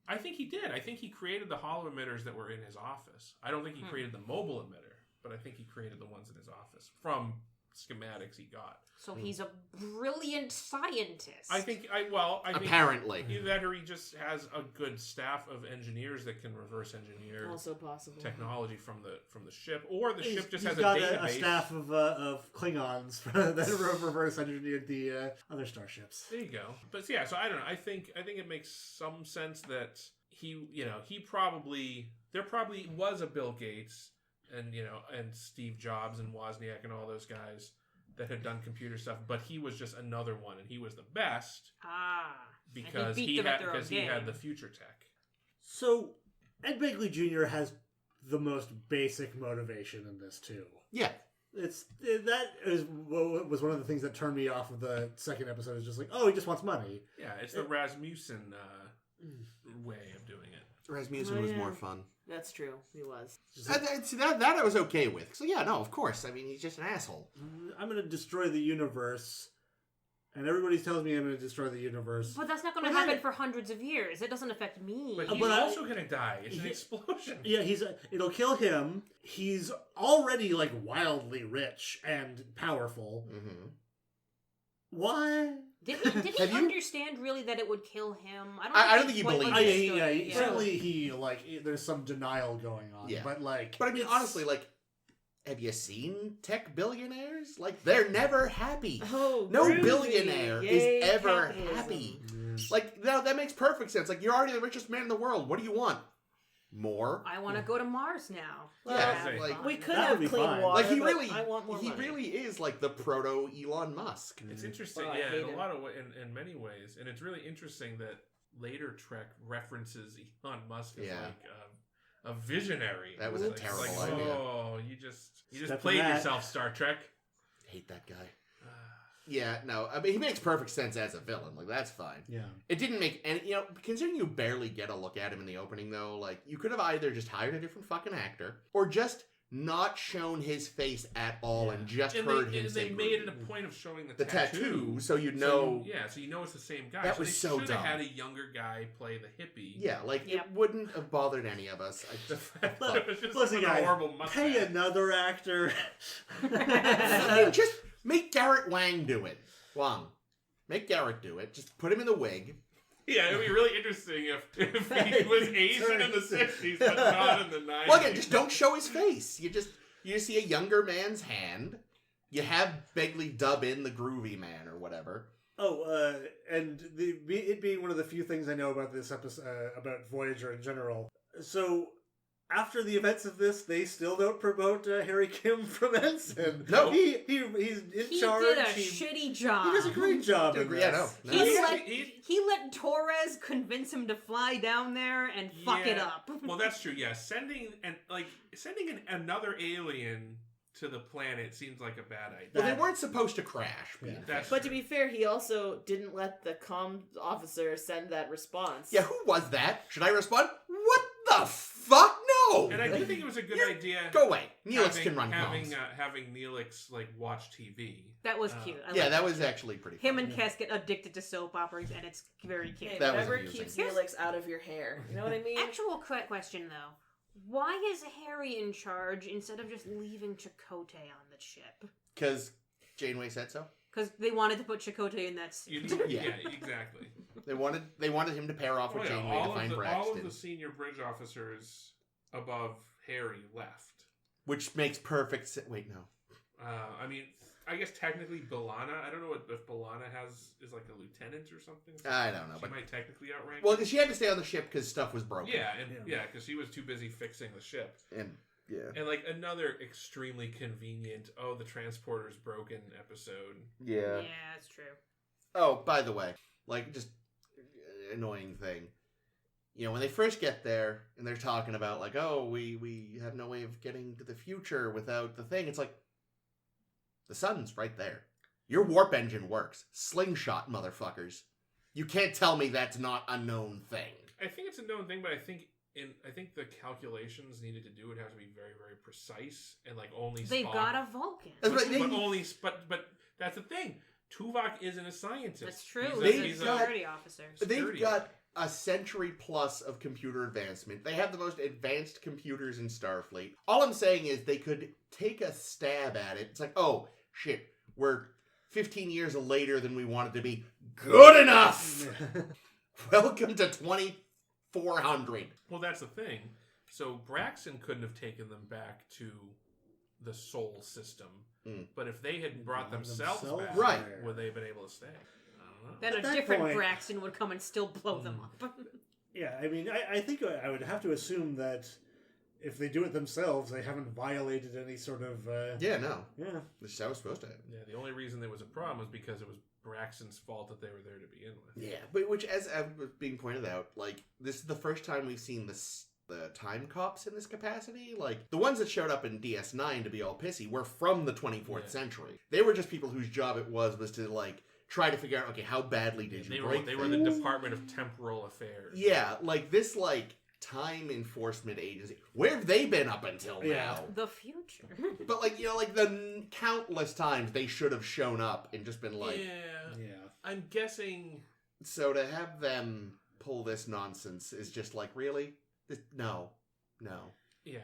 I think he did. I think he created the hollow emitters that were in his office. I don't think he created the mobile emitter, but I think he created the ones in his office from schematics he got. So he's a brilliant scientist. I think, I think Apparently. either that or he just has a good staff of engineers that can reverse engineer Also possible. technology from the ship, or the ship just He's has a got database. a staff of Klingons that reverse engineered the other starships. There you go. But yeah, so I don't know. I think it makes some sense that there probably was a Bill Gates and and Steve Jobs and Wozniak and all those guys that had done computer stuff, but he was just another one, and he was the best because beat he them at their own had game. the future tech. So Ed Begley Jr. has the most basic motivation in this too. Yeah. That was one of the things that turned me off of the second episode. Is just like, oh, he just wants money. Yeah, it's the Rasmussen way of doing it. Rasmussen Oh, was yeah. more fun. That's true. He was. Just like, See, that I was okay with. So yeah, no, of course. I mean, he's just an asshole. I'm going to destroy the universe, and everybody tells me I'm going to destroy the universe. But that's not going to But happen then- for hundreds of years. It doesn't affect me. But he's But I- also going to die. It's an he- explosion. Yeah, it'll kill him. He's already like wildly rich and powerful. Mm-hmm. Why? Did he Have you- understand really that it would kill him? I don't think he quite believed Oh, it. understood certainly there's some denial going on. Yeah. But like, But I mean, it's- honestly, like, have you seen tech billionaires? Like, they're never happy. Oh, No groovy. billionaire Yay, is ever capitalism. happy. Like, that makes perfect sense. Like, you're already the richest man in the world. What do you want? More? I want to go to Mars now. Yeah, Have like- fun. We could That would have be clean fine. water. Like, he but really, I want more he money. really is like the proto Elon Musk. It's interesting, Oh, I yeah, hate in a him. lot of in many ways, and it's really interesting that later Trek references Elon Musk as Yeah. like a visionary. That was a It's terrible like, idea. Oh, you just Step in played that. yourself, Star Trek. Hate that guy. Yeah, no, I mean, he makes perfect sense as a villain. Like, that's fine. Yeah. It didn't make any, considering you barely get a look at him in the opening, though, like, you could have either just hired a different fucking actor or just not shown his face at all and just And heard they, him and say they made it Groovy. a point of showing The tattoo, so you So know. so you know it's the same guy. That so was they so should have dumb. had a younger guy play the hippie. Yeah, like, Yep. it wouldn't have bothered any of us. I The just, fact that it was just Listen, a guys, horrible mustache. pay another actor. just make Garrett Wang do it. Wang. Make Garrett do it. Just put him in the wig. Yeah, it'd be really interesting if he was Asian in the 60s, but not in the 90s. Well, again, just don't show his face. You see a younger man's hand. You have Begley dub in the Groovy Man or whatever. Oh, and it being one of the few things I know about this episode, about Voyager in general. So, after the events of this, they still don't promote Harry Kim from ensign. No. he's in charge. He did a shitty job. He does a great job. In Yeah, this. no. He let Torres convince him to fly down there and fuck it up. Well, that's true. Yeah, sending another alien to the planet seems like a bad idea. Well, they weren't supposed to crash. Yeah. That's But true. to be fair, he also didn't let the comm officer send that response. Yeah, who was that? Should I respond? What the fuck? No! And I do think it was a good idea. Go away. Neelix can run having comms. having Neelix like watch TV. That was cute. I Yeah, like that was actually pretty Him funny. and Kes get addicted to soap operas, and it's very cute. Hey, That was whatever amusing. keeps Neelix out of your hair. You know what I mean? Actual question, though. Why is Harry in charge instead of just leaving Chakotay on the ship? Because Janeway said so. Because they wanted to put Chakotay in that suit. Yeah, Yeah. exactly. They wanted him to pair off with Oh, yeah, Janeway to find all Braxton. of the senior bridge officers above Harry left. Which makes perfect sense. Wait, no. I mean, I guess technically B'Elanna. I don't know if B'Elanna is like a lieutenant or something. I don't know. She But might technically outrank. well, she had to stay on the ship because stuff was broken. yeah, because she was too busy fixing the ship. And yeah. And like another extremely convenient, the transporter's broken episode. Yeah. Yeah, that's true. Oh, by the way, like just annoying thing. You know, when they first get there and they're talking about like, oh, we have no way of getting to the future without the thing. It's like the sun's right there. Your warp engine works. Slingshot, motherfuckers. You can't tell me that's not a known thing. I think it's a known thing, but I think the calculations needed to do it have to be very, very precise and like only They've Spock- got a Vulcan. That's right, but that's the thing. Tuvok isn't a scientist. That's true. He's They've He's a got- security officer. They've got a century plus of computer advancement. They have the most advanced computers in Starfleet. All I'm saying is they could take a stab at it. It's like, oh, shit, we're 15 years later than we wanted to be. Good enough! Welcome to 2400. Well, that's the thing. So Braxton couldn't have taken them back to the Sol system, but if they had brought themselves back, Right. would they have been able to stay? I don't know. Then At a that different point- Braxton would come and still blow them up. Yeah, I mean, I think I would have to assume that if they do it themselves, they haven't violated any sort of. Yeah, no. Yeah. This is how it's supposed to happen. Yeah, the only reason there was a problem was because it was Braxton's fault that they were there to begin with. Yeah, but which, as was being pointed out, like, this is the first time we've seen the time cops in this capacity. Like, the ones that showed up in DS9 to be all pissy were from the 24th century. They were just people whose job it was to, like, try to figure out, okay, how badly did you break They were the Department of Temporal Affairs. Yeah, like, this, like, time enforcement agency. Where have they been up until Yeah. now? The future. But, like, you know, like, the countless times they should have shown up and just been like... Yeah. I'm guessing. So to have them pull this nonsense is just like, really? No. Yeah,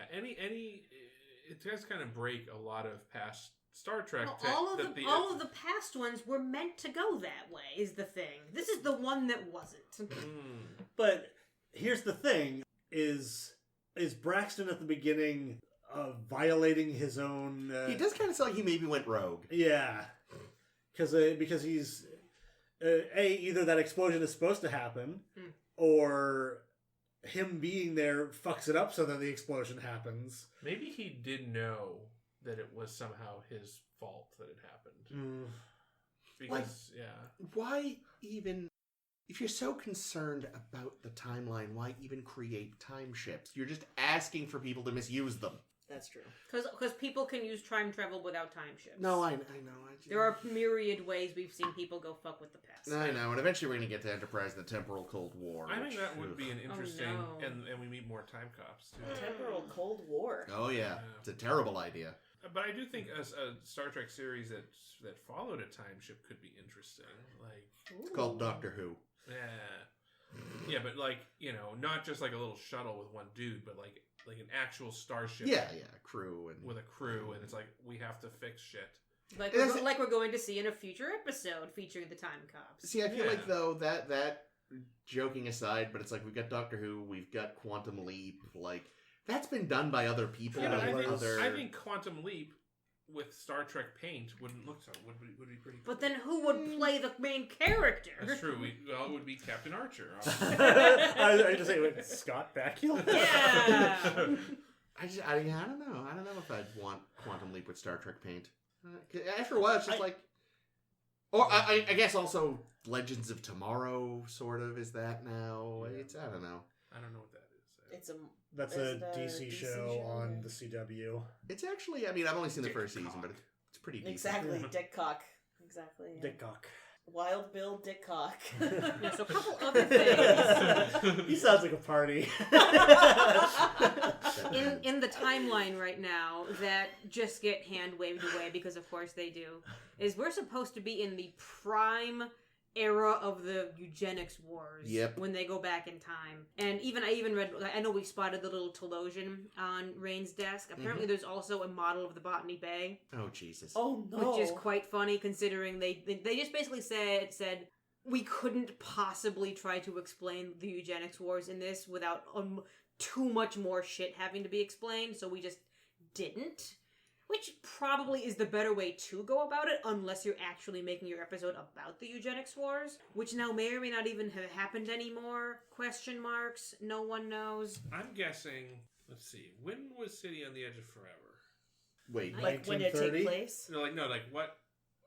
it does kind of break a lot of past Star Trek. Well, all of the past ones were meant to go that way, is the thing. This is the one that wasn't. But here's the thing: is Braxton at the beginning violating his own? He does kind of sound like he maybe went rogue. Yeah, because he's either that explosion is supposed to happen, or him being there fucks it up so that the explosion happens. Maybe he did know that it was somehow his fault that it happened. Because, Why even... If you're so concerned about the timeline, why even create time ships? You're just asking for people to misuse them. That's true. Because people can use time travel without time ships. No, I know. There are myriad ways we've seen people go fuck with the past. I know, and eventually we're going to get to Enterprise and the Temporal Cold War. I think that would be an interesting, no. and we meet more time cops too. Temporal Cold War. Oh yeah, it's a terrible idea. But I do think a Star Trek series that followed a time ship could be interesting. Like It's called Doctor Who. yeah, but like not just like a little shuttle with one dude, but like an actual starship. Yeah, crew and with a crew, and it's like we have to fix shit. Like we're going to see in a future episode featuring the time cops. See, I feel like though that joking aside, but it's like we've got Doctor Who, we've got Quantum Leap, like that's been done by other people. Yeah, but and I think Quantum Leap with Star Trek paint wouldn't look so. Would be pretty cool. But then who would play the main character? That's true. It would be Captain Archer. I just say, wait, Scott Bakula? Yeah. I don't know. I don't know if I'd want Quantum Leap with Star Trek paint. After a while, it's just like... Or I guess also Legends of Tomorrow sort of is that now. Yeah. I don't know. I don't know what that is. That's Is a it a DC DC show show, on yeah. the CW. It's actually, I mean, I've only seen the first season, Dick but cock. it's pretty decent. Exactly, Yeah. Dick Cock. Exactly. Yeah. Dick Cock. Wild Bill Dick Cock. Yeah, so a couple other things. He sounds like a party. in the timeline right now that just get hand waved away because of course they do, is we're supposed to be in the prime era of the eugenics wars. Yep. When they go back in time. And I even read, I know we spotted the little Telosian on Rain's desk. Apparently there's also a model of the Botany Bay. Oh, Jesus. Oh no. Which is quite funny considering they just basically said we couldn't possibly try to explain the eugenics wars in this without too much more shit having to be explained, so we just didn't. Which probably is the better way to go about it, unless you're actually making your episode about the eugenics wars, which now may or may not even have happened anymore. Question marks. No one knows. I'm guessing. Let's see. When was City on the Edge of Forever? Wait. Like when it 1930? take place? No, like what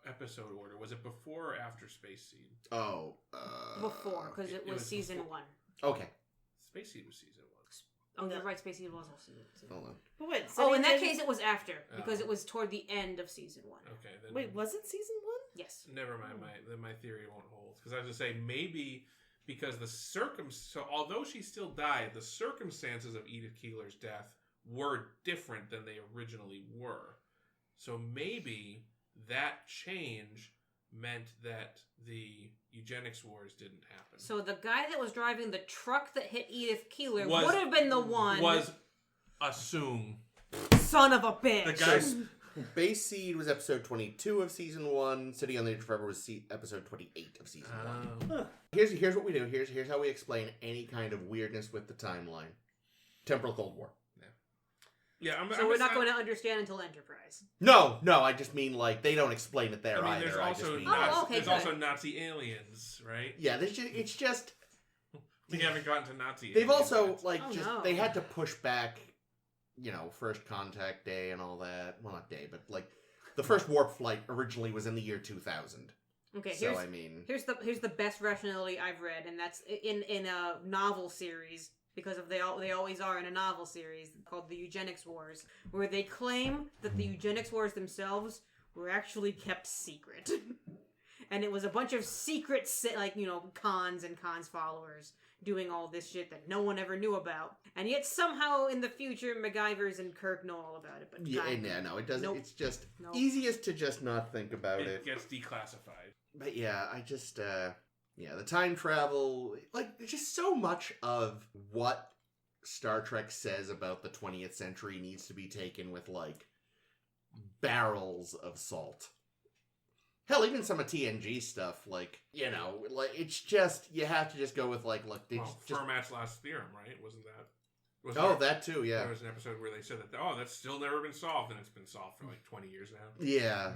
episode order? Was it before or after Space Seed? Oh. Before, because it was season before. 1. Okay. Space Seed was season 1. Oh, you're right. Spacey was also season 1. Hold on. But wait, Oh, in that City case, it was after, because Oh. it was toward the end of season 1. Okay. Then Wait, was it season 1? Yes. Never mind. My theory won't hold because I was gonna say maybe because so although she still died, the circumstances of Edith Keeler's death were different than they originally were. So maybe that change meant that the eugenics wars didn't happen. So the guy that was driving the truck that hit Edith Keeler Was- would have been the one. Was assume Son of a bitch. the guys. Base Seed was episode 22 of season 1. City on the Edge of Forever was episode 28 of season 1. Here's what we do. Here's how we explain any kind of weirdness with the timeline. Temporal Cold War. Yeah, So we're not going to understand until Enterprise. No, I just mean like they don't explain it there I mean, either. there's I just also mean Oh, okay, there's good. also Nazi aliens, right? yeah. It's just We haven't gotten to Nazi. they've aliens also yet. like Oh, just no. they had to push back, First Contact Day and all that. Well, not day, but like the first warp flight originally was in the year 2000. Okay, So I mean, here's the best rationality I've read, and that's in a novel series, because they always are in a novel series called The Eugenics Wars, where they claim that the eugenics wars themselves were actually kept secret. And it was a bunch of secret, cons and cons followers doing all this shit that no one ever knew about. And yet somehow in the future, MacGyvers and Kirk know all about it. But God, no, it doesn't. Nope. It's just Nope. easiest to just not think about it it. gets declassified. But yeah, I just, the time travel, like, there's just so much of what Star Trek says about the 20th century needs to be taken with, like, barrels of salt. Hell, even some of TNG stuff, like, it's just, you have to just go with, like, look, they just... Fermat's last theorem, right? Wasn't that? That too, yeah. There was an episode where they said that, that's still never been solved, and it's been solved for like 20 years now. Yeah.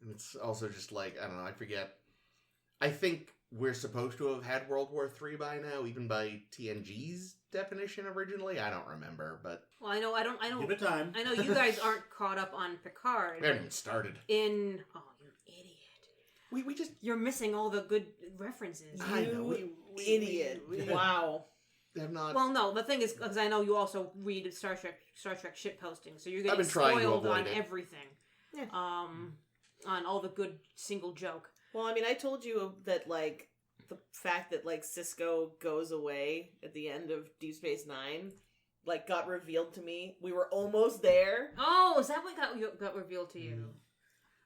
And it's also just like, I don't know, I forget. I think we're supposed to have had World War III by now, even by TNG's definition originally. I don't remember, but Well, I don't. Give it time. I know you guys aren't caught up on Picard. we haven't even started. You idiot! We just You're missing all the good references. I know, You idiot. Wow. have not. Well, no, the thing is, because I know you also read Star Trek shit posting, so you're I've getting been trying to spoiled avoid on it. everything. Yeah. On all the good single joke. Well, I mean, I told you that, like, the fact that, like, Cisco goes away at the end of Deep Space Nine, like, got revealed to me. We were almost there. Oh, is that what got revealed to you?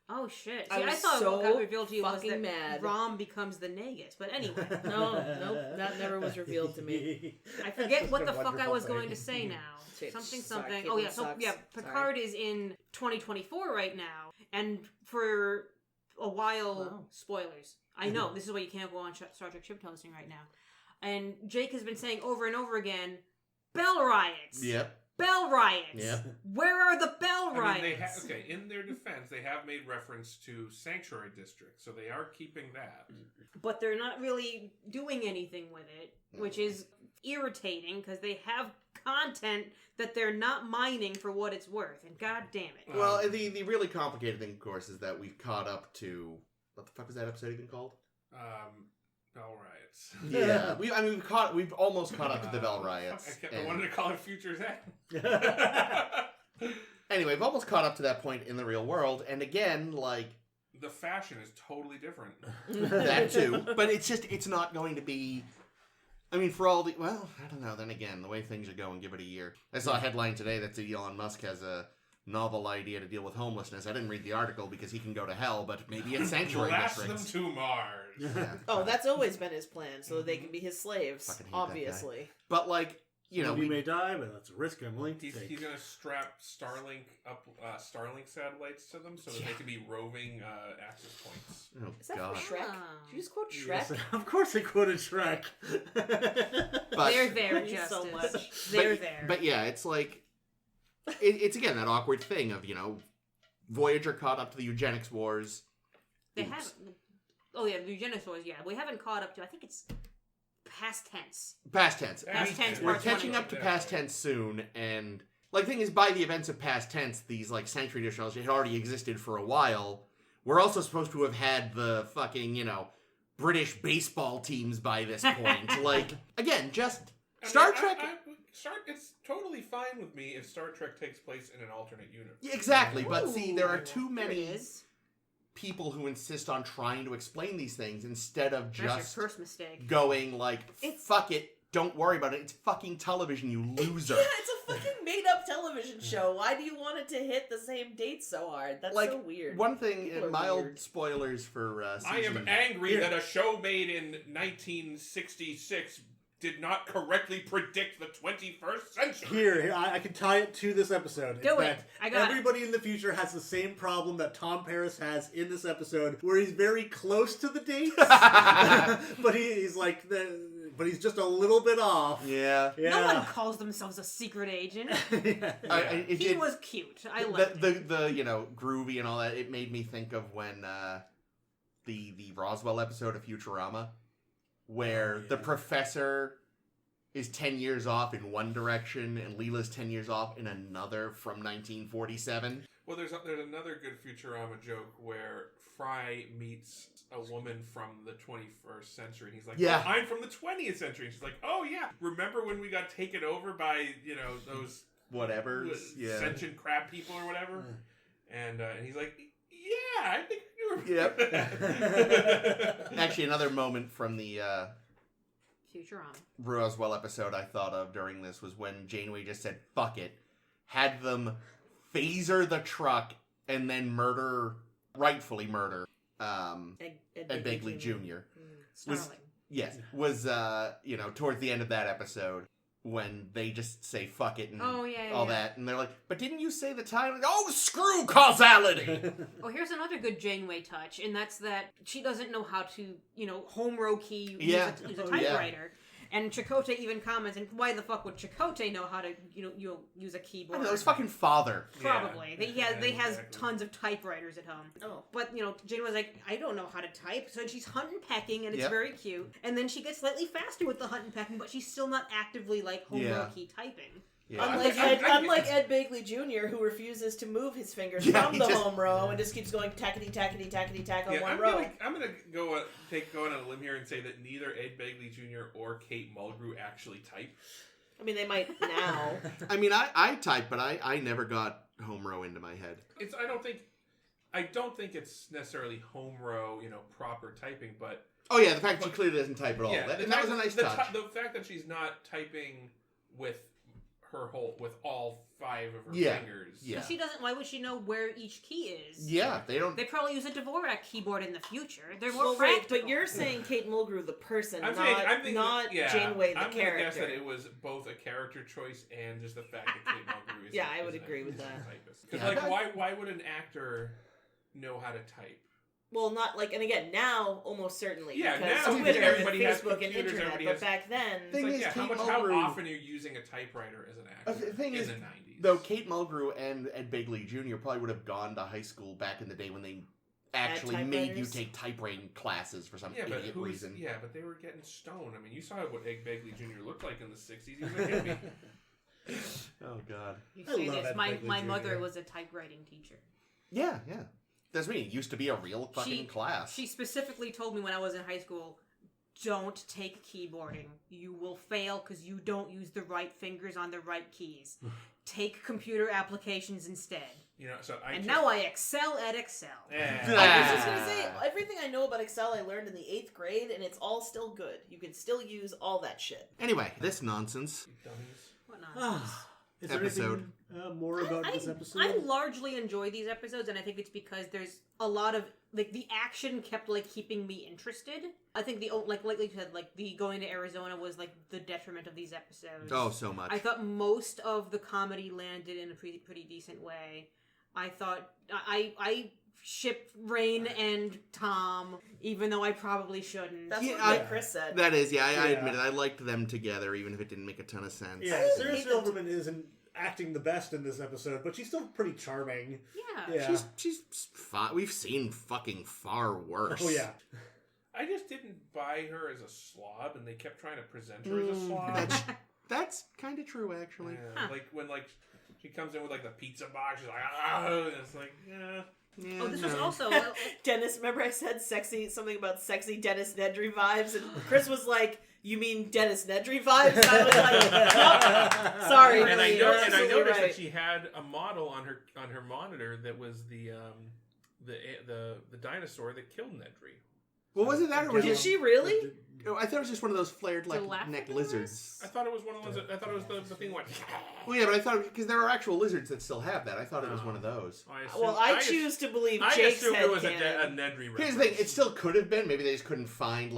Oh shit! See, I I, was thought so what got revealed to you was fucking that mad. Rom becomes the Nagus. But anyway, No, nope, that never was revealed to me. I forget It's what a the fuck I wonderful was going thing. to say now. Shit, Something. sorry, Oh yeah, Caitlin so sucks. yeah, Picard is in 2024 right now, and for a while, Wow. spoilers. I know this is why you can't go on Star Trek ship hosting right now. And Jake has been saying over and over again, Bell riots. Yep. Bell riots. Yeah. Where are the bell I mean, riots? in their defense, they have made reference to sanctuary districts, so they are keeping that. But they're not really doing anything with it, which is irritating because they have content that they're not mining for what it's worth. And god damn it. Well, the really complicated thing, of course, is that we've caught up to what the fuck was that episode even called? Bell riots. Yeah, we've almost caught up to the Bell riots. I wanted to call it Future's End. Anyway, we've almost caught up to that point in the real world, and again, like the fashion is totally different. that too. But it's not going to be. I mean, for all the well, I don't know. Then again, the way things are going, give it a year. I saw a headline today that said Elon Musk has a novel idea to deal with homelessness. I didn't read the article because he can go to hell, but maybe it's sanctuary Blast districts. them to Mars. Yeah. Oh, that's always been his plan, so that they can be his slaves. Fucking hate that guy. Obviously. But like, you know, we may die, but that's a risk I'm willing to He's take. gonna strap Starlink satellites to them so that they can be roving access points. oh Is that god. for Shrek? Ah. Did you just quote Shrek? Yes, of course I quoted Shrek. But They're there, Thank you Justice. so much. They're there. But yeah, it's like it's again that awkward thing of Voyager caught up to the eugenics wars. They Oops. haven't. Oh yeah, the eugenics wars. Yeah, we haven't caught up to. I think it's past tense. Past tense. Past tense. We're part catching 20. up to past tense soon, and like thing is, by the events of past tense, these like sanctuary districts had already existed for a while. We're also supposed to have had the fucking British baseball teams by this point. Like again, just Star Trek. It's totally fine with me if Star Trek takes place in an alternate universe. Yeah, exactly, but see, there are Ooh, too there it many is. people who insist on trying to explain these things instead of That's your just first mistake. going like, It's- fuck it, don't worry about it, it's fucking television, you loser. Yeah, it's a fucking made-up television show. Why do you want it to hit the same date so hard? That's Like, so weird. One thing, People are mild weird. spoilers for I am season... angry that a show made in 1966 did not correctly predict the 21st century. Here, I can tie it to this episode. Do It's it. that I got it. everybody in the future has the same problem that Tom Paris has in this episode, where he's very close to the dates, but but he's just a little bit off. Yeah. Yeah. No one calls themselves a secret agent. It He did- was cute. I liked it. the groovy and all that, it made me think of when the Roswell episode of Futurama, where the professor is 10 years off in one direction and Leela's 10 years off in another from 1947. Well, there's another good Futurama joke where Fry meets a woman from the 21st century, and he's like, Yeah. "Oh, I'm from the 20th century." And she's like, "Oh yeah, remember when we got taken over by those Whatever. Yeah. sentient crab people or whatever?" And he's like, "Yeah, I think you were." Yep. Actually, another moment from the Futurama. Roswell episode I thought of during this was when Janeway just said, fuck it, had them phaser the truck and then rightfully murder Ed Begley Jr. Starling. Yes, was towards the end of that episode when they just say fuck it and Oh, yeah, all yeah. that, and they're like, but didn't you say the time? Oh, screw causality. Oh, here's another good Janeway touch, and that's that she doesn't know how to, home row key Yeah. use a Oh, yeah. typewriter. And Chakotay even comments, and why the fuck would Chakotay know how to, use a I keyboard? don't know, his fucking father. Probably. Yeah, They has exactly. tons of typewriters at home. Oh. But, Janeway's like, I don't know how to type. So she's hunt and pecking, and it's Yep. very cute. And then she gets slightly faster with the hunt and pecking, but she's still not actively, home Yeah. row key typing. Yeah. Unlike Ed Begley Jr., who refuses to move his fingers Yeah, from he the just- home row and just keeps going tackety tackety tackety tack on Yeah, one row. I'm gonna go on a limb here and say that neither Ed Begley Jr. or Kate Mulgrew actually type. I mean, they might now. I mean, I type, but I never got home row into my head. I don't think it's necessarily home row, proper typing, but Oh yeah, the fact that she clearly doesn't type at all. yeah, That was a nice touch. The fact that she's not typing with with all 5 of her Yeah. fingers. Yeah. But she doesn't, why would she know where each key is? Yeah, they don't. They probably use a Dvorak keyboard in the future. They're more Well, wait, practical. but you're saying Kate Mulgrew the person, I'm not thinking, Janeway the I'm character. gonna guess that it was both a character choice and just the fact that Kate Mulgrew is. Yeah, I would is agree with is a that. typist. Because Yeah, why would an actor know how to type? Well, not like, and again, now almost certainly. Yeah, because now Twitter everybody and has Facebook and computers, internet. everybody But has- back then, Thing It's is, like, Kate how Mulgrew- often are you using a typewriter as an actor The thing in is, the 90s? though, Kate Mulgrew and Ed Begley Jr. probably would have gone to high school back in the day when they actually made you typewriters? take typewriting classes for some Yeah, but idiot reason. Yeah, but they were getting stoned. I mean, you saw what Ed Begley Jr. looked like in the 60s. He was a hippie. Oh, God. You I say love this. Ed My Begley mother Jr. was a typewriting teacher. Yeah, yeah. That's me. It used to be a real fucking class. She specifically told me when I was in high school, don't take keyboarding. You will fail because you don't use the right fingers on the right keys. Take computer applications instead. You know, so I And now I excel at Excel. I was Ah. just gonna say, everything I know about Excel I learned in the 8th grade, and it's all still good. You can still use all that shit. Anyway, this nonsense. What nonsense. Is there Episode. anything more about this episode? I largely enjoy these episodes, and I think it's because there's a lot of the action kept keeping me interested. I think the like you said, the going to Arizona was the detriment of these episodes. Oh, so much. I thought most of the comedy landed in a pretty decent way. I thought I ship Rain and Tom, even though I probably shouldn't. That's Yeah, what Chris said. That is, I Yeah. admit it. I liked them together, even if it didn't make a ton of sense. Yeah, Sarah hate Silverman isn't acting the best in this episode, but she's still pretty charming. Yeah. Yeah. She's fine. We've seen fucking far worse. Oh yeah. I just didn't buy her as a slob, and they kept trying to present her as a slob. That's kind of true, actually. Yeah, like when she comes in with the pizza box, she's like, and it's like, yeah. Yeah, Oh, this was no. also Dennis, remember I said something about sexy Dennis Nedry vibes, and Chris was like, "You mean Dennis Nedry vibes?" And I was like, "Nope. Sorry." And I you're noticed absolutely right. that she had a model on her monitor that was the dinosaur that killed Nedry. Well, wasn't that? Or was Did it, she really? Oh, I thought it was just one of those flared Dilapidus? neck lizards. I thought it was one of the ones. I thought it was the thing went. Well, yeah, but I thought because there are actual lizards that still have that. I thought it was one of those. Well, I choose to believe Jake's assumed head it was a canon. Nedry reference. Here's the thing: it still could have been. Maybe they just couldn't find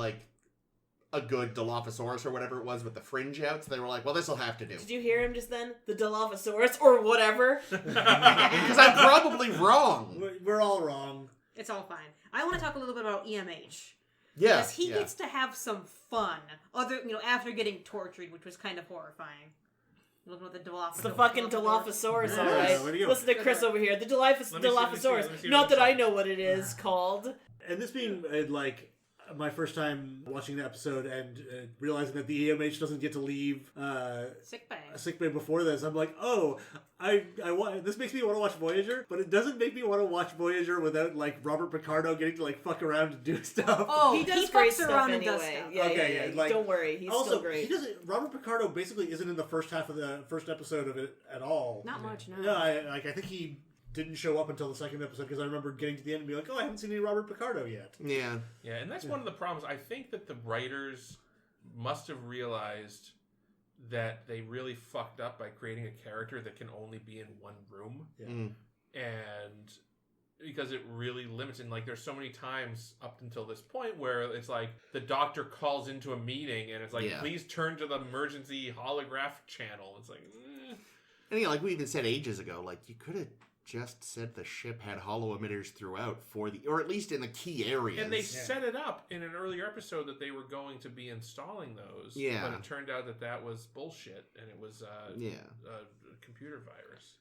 a good Dilophosaurus or whatever it was with the fringe out. So they were like, "Well, this will have to do." Did you hear him just then? The Dilophosaurus or whatever. Because I'm probably wrong. We're all wrong. it's all fine. I want to talk a little bit about EMH. Yeah, Because he yeah. gets to have some fun. After getting tortured, which was kind of horrifying. Looking at the Dilophosaurus. It's the fucking Dilophosaurus, Yeah, all right. way to go. Listen to Chris over here. The Let me see, let me Dilophosaurus. see Not what that I it's know what it is called. And this being my first time watching the episode and realizing that the EMH doesn't get to leave Sick bay. a sick bay before this, I'm like, oh, I want. This makes me want to watch Voyager, but it doesn't make me want to watch Voyager without Robert Picardo getting to fuck around and do stuff. Oh, He does fucks great stuff around anyway. and does stuff. Yeah, Okay, yeah. yeah, Don't worry, he's also, still great. he doesn't. Robert Picardo basically isn't in the first half of the first episode of it at all. Not much, no. No, I think he didn't show up until the second episode because I remember getting to the end and being like, oh, I haven't seen any Robert Picardo yet. Yeah. Yeah, and that's one of the problems. I think that the writers must have realized that they really fucked up by creating a character that can only be in one room. Yeah. Mm. And because it really limits, and there's so many times up until this point where it's the doctor calls into a meeting and it's Yeah. please turn to the emergency holograph channel. It's And yeah, we even said ages ago, you could have just said the ship had hollow emitters throughout or at least in the key areas. and they set it up in an earlier episode that they were going to be installing those. Yeah. But it turned out that was bullshit, and it was a computer virus.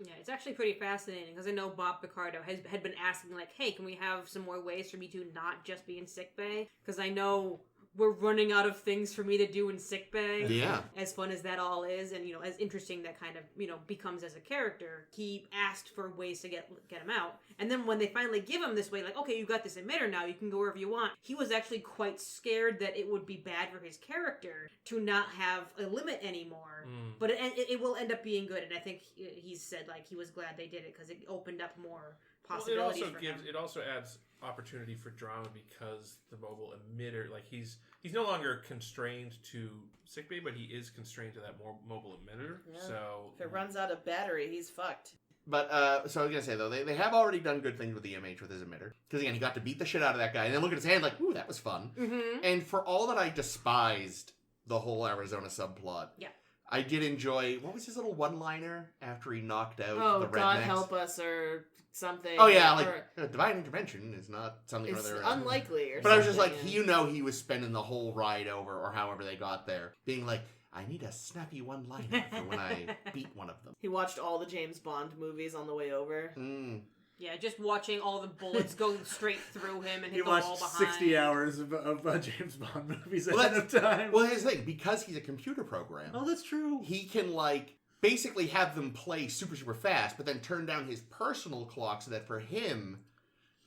Yeah, it's actually pretty fascinating because I know Bob Picardo had been asking hey, can we have some more ways for me to not just be in sickbay? Because I know we're running out of things for me to do in sickbay. Yeah. As fun as that all is, and as interesting that kind of becomes as a character, he asked for ways to get him out. And then when they finally give him this way, okay, you got this emitter now, you can go wherever you want. He was actually quite scared that it would be bad for his character to not have a limit anymore. But it will end up being good, and I think he's said he was glad they did it because it opened up more possibilities for him. It also adds opportunity for drama because the mobile emitter, he's no longer constrained to sickbay, but he is constrained to that more mobile emitter. Yeah. So If it runs out of battery, he's fucked. But, so I was going to say, though, they have already done good things with the EMH with his emitter. Because, again, he got to beat the shit out of that guy. And then look at his hand ooh, that was fun. Mm-hmm. And for all that I despised the whole Arizona subplot, Yeah. I did enjoy, what was his little one-liner after he knocked out Oh, the rednecks? God help us or something. Oh yeah, like or divine intervention is not something or it's other. unlikely or But I was something. just like, he was spending the whole ride over, or however they got there, being like, I need a snappy one-liner for when I beat one of them. He watched all the James Bond movies on the way over. Mm. Yeah, just watching all the bullets go straight through him and He hit the wall watched behind. 60 hours of James Bond movies Well, ahead of time. Well, here's the thing, because he's a computer program, Oh, that's true. he can, like, basically have them play super, super fast, but then turn down his personal clock so that for him,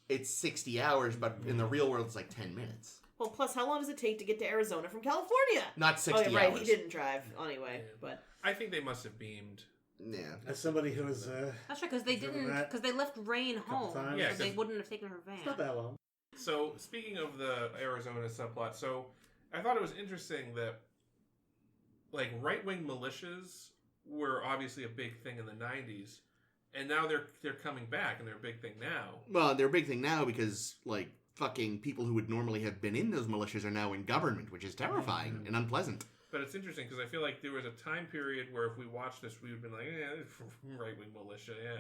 it's 60 hours, but in the real world, it's like 10 minutes. Well, plus, how long does it take to get to Arizona from California? Not 60 yeah, right, hours. he didn't drive anyway, Yeah. but... I think they must have beamed. Yeah. As somebody who was, That's right, because they Driven didn't, that because they left Rain home, times. Yeah, so they 'cause- wouldn't have taken her van. it's not that long. So, speaking of the Arizona subplot, so I thought it was interesting that, like, right-wing militias were obviously a big thing in the 90s, and now they're coming back, and they're a big thing now. Well, they're a big thing now because, like, fucking people who would normally have been in those militias are now in government, which is terrifying and unpleasant. But it's interesting, because I feel like there was a time period where if we watched this, we would have been like, right-wing militia, yeah,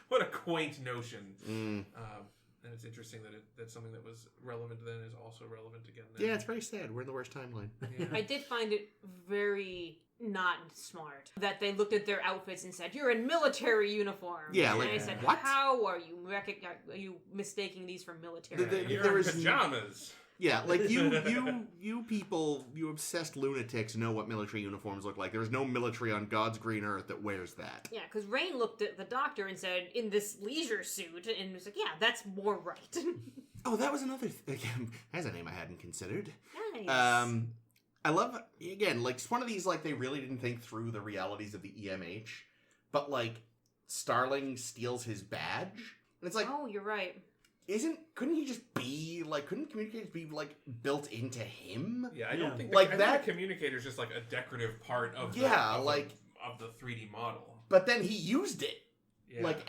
what a quaint notion. Mm. And it's interesting that that's something that was relevant then is also relevant again now. Yeah, it's very sad. We're in the worst timeline. Yeah. I did find it very not smart that they looked at their outfits and said, "You're in military uniform." Yeah, and like, I said, what? "How are you mistaking these for military?" You're there in is- pajamas. Yeah, like you people, you obsessed lunatics know what military uniforms look like. There is no military on God's green earth that wears that. Yeah, because Rain looked at the doctor and said, "In this leisure suit," and was like, "Yeah, that's more right." Oh, that was another thing. That's a name I hadn't considered. Nice. I love, again, like, it's one of these, like, they really didn't think through the realities of the EMH, but, like, Starling steals his badge, and it's like, Oh, you're right. couldn't he just be, like, couldn't communicators be, like, built into him? Yeah, I don't Yeah. think Like I think that- the communicator's just like a decorative part of Yeah, the, like- of the 3D model. But then he used it. Yeah. Like,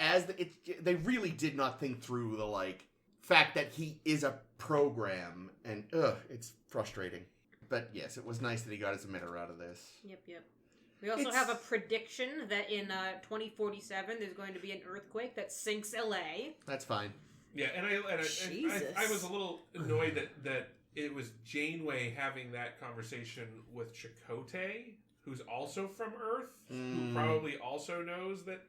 they really did not think through the, like, fact that he is a program, and, it's frustrating. But yes, it was nice that he got his emitter out of this. Yep. We also It's- have a prediction that in 2047 there's going to be an earthquake that sinks LA. That's fine. Yeah, and I was a little annoyed that it was Janeway having that conversation with Chakotay, who's also from Earth, who probably also knows that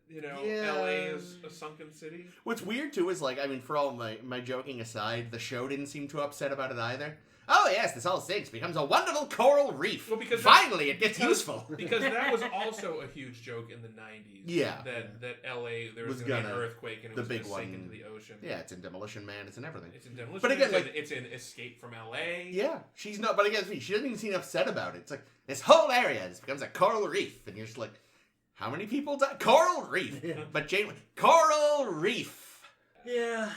Yeah. LA is a sunken city. What's weird, too, is, like, I mean, for all my joking aside, the show didn't seem too upset about it either. Oh, yes, this all sinks, becomes a wonderful coral reef. Well, because finally it gets useful. Because that was also a huge joke in the 90s. Yeah. That LA, there was Was going to be gonna- an earthquake and it the was going big to sink one. into the ocean. Yeah, it's in Demolition Man, it's in everything. It's in Demolition But again, Man, like- it's in Escape from LA. Yeah, she's not, but again, she doesn't even seem upset about it. It's like, this whole area just becomes a coral reef, and you're just like, how many people die? Coral reef! Yeah. But Janeway, coral reef! Yeah.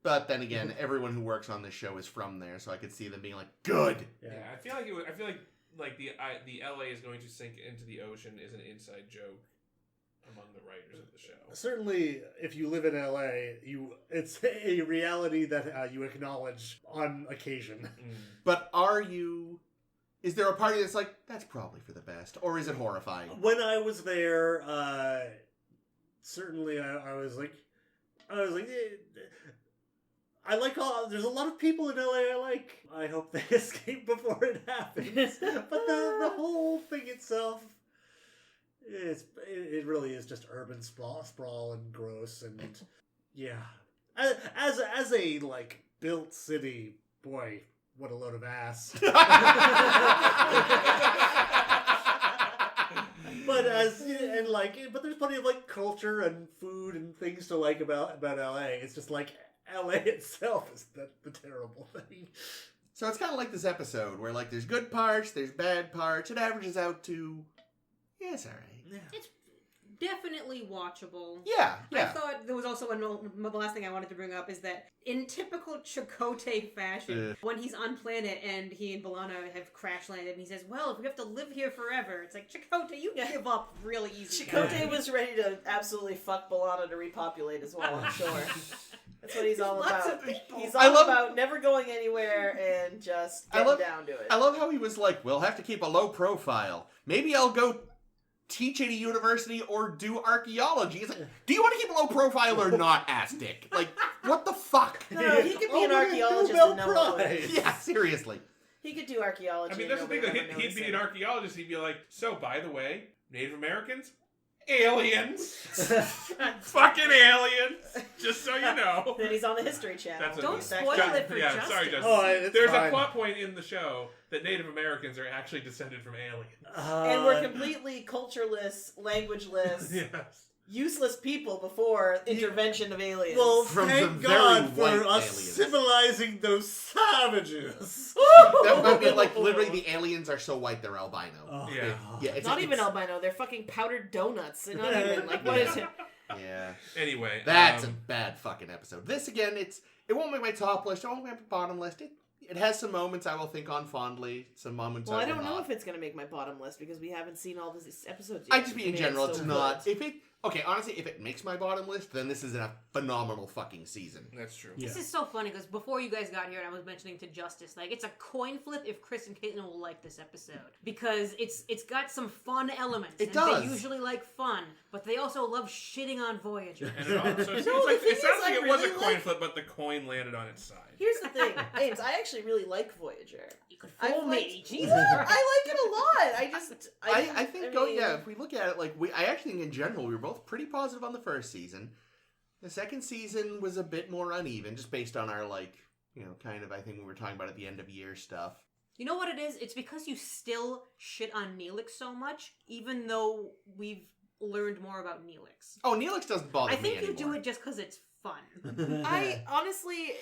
But then again, everyone who works on this show is from there, so I could see them being like, good! Yeah, I feel like the LA is going to sink into the ocean is an inside joke among the writers of the show. Certainly, if you live in LA, it's a reality that you acknowledge on occasion. But is there a party that's like, that's probably for the best? Or is it horrifying? When I was there, certainly I was like, I like there's a lot of people in LA I like. I hope they escape before it happens. But the whole thing itself, it really is just urban sprawl and gross, and yeah. As a like built city, boy, what a load of ass. But but there's plenty of like culture and food and things to like about LA. It's just like LA itself is the terrible thing. So it's kind of like this episode where, like, there's good parts, there's bad parts. It averages out to, yeah, it's all right. Yeah. It's definitely watchable. Yeah. I thought there was also the last thing I wanted to bring up is that in typical Chakotay fashion, when he's on planet and he and B'Elanna have crash landed, and he says, "Well, if we have to live here forever," it's like, Chakotay, you give up really easy. Chakotay was ready to absolutely fuck B'Elanna to repopulate as well, I'm sure. That's what he's all Lots about. of people. He's I all love- about never going anywhere and just getting down to it. I love how he was like, we'll have to keep a low profile. maybe I'll go teach at a university or do archaeology. It's like, do you want to keep low profile or not, ass dick? Like, what the fuck? No, he could be an archaeologist Nobel and no one would. Prize. Yeah, seriously. He could do archaeology. I mean, and that's the thing. nobody That would he'd be notice an it. archaeologist. He'd be like, so, by the way, Native Americans, aliens, fucking aliens. Just so you know. Then he's on the History Channel. That's Don't okay. spoil Just- it for yeah, Justin. sorry, Justin. Oh, it's There's fine. a plot point in the show that Native Americans are actually descended from aliens. And we're completely cultureless, languageless, Yes. useless people before intervention of aliens. Well, From thank some very God for white us aliens. civilizing those savages. That might be like literally the aliens are so white they're albino. Oh, Yeah. Yeah, it's not even it's- albino. They're fucking powdered donuts. They're not even like what is it? Yeah. Anyway, That's a bad fucking episode. This again, it won't make my top list. It won't make my bottom list. It has some moments I will think on fondly. Some moments Well, I I will don't know not. if it's gonna make my bottom list because we haven't seen all these episodes yet. I just mean in Man, general, so it's not. good. If it okay, honestly, if it makes my bottom list, then this is a phenomenal fucking season. That's true. Yeah. This is so funny because before you guys got here, and I was mentioning to Justice, like it's a coin flip if Chris and Caitlin will like this episode because it's got some fun elements. It and does. They usually like fun, but they also love shitting on Voyager. And it also seems No, the like thing it sounds is, like I it was a really coin like- flip, but the coin landed on its side. Here's the thing, Ames. I actually really like Voyager. You could I fool like- me, Jesus I Christ. like it a lot. I think if we look at it like I actually think in general we were both pretty positive on the first season. The second season was a bit more uneven, just based on our kind of I think we were talking about at the end of year stuff. You know what it is? It's because you still shit on Neelix so much, even though we've learned more about Neelix. Oh, Neelix doesn't bother I me think you anymore. do it just because it's fun. I honestly,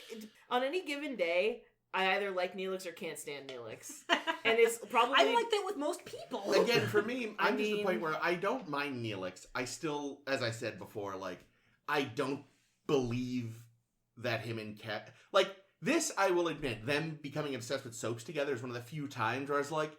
on any given day, I either like Neelix or can't stand Neelix, and it's probably I'm like that with most people. Again, for me, I'm just at the mean- point where I don't mind Neelix. I still, as I said before, I don't believe that him and Kat... this, I will admit, them becoming obsessed with soaps together is one of the few times where I was like,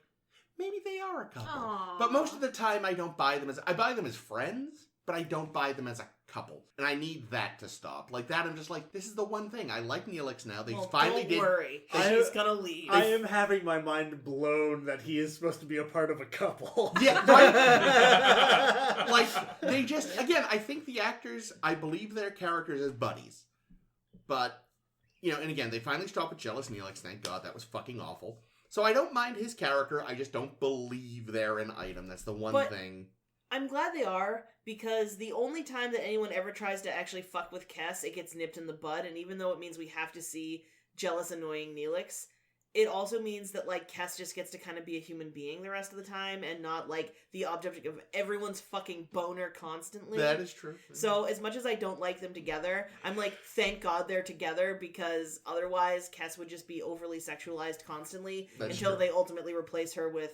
maybe they are a couple. Aww. But most of the time, I don't buy them as... I buy them as friends, but I don't buy them as a couple. And I need that to stop. Like that, I'm just like, this is the one thing. I like Neelix now. They well, finally don't did... worry, I- she's gonna leave. I am having my mind blown that he is supposed to be a part of a couple. Yeah, right? They just... Again, I think the actors, I believe their characters as buddies. But, and again, they finally stopped with jealous Neelix. Thank God. That was fucking awful. So I don't mind his character. I just don't believe they're an item. That's the one But- thing. I'm glad they are, because the only time that anyone ever tries to actually fuck with Kes, it gets nipped in the bud, and even though it means we have to see jealous, annoying Neelix, it also means that, Kes just gets to kind of be a human being the rest of the time, and not, the object of everyone's fucking boner constantly. That is true. So, as much as I don't like them together, I'm thank God they're together, because otherwise Kes would just be overly sexualized constantly That's until true. they ultimately replace her with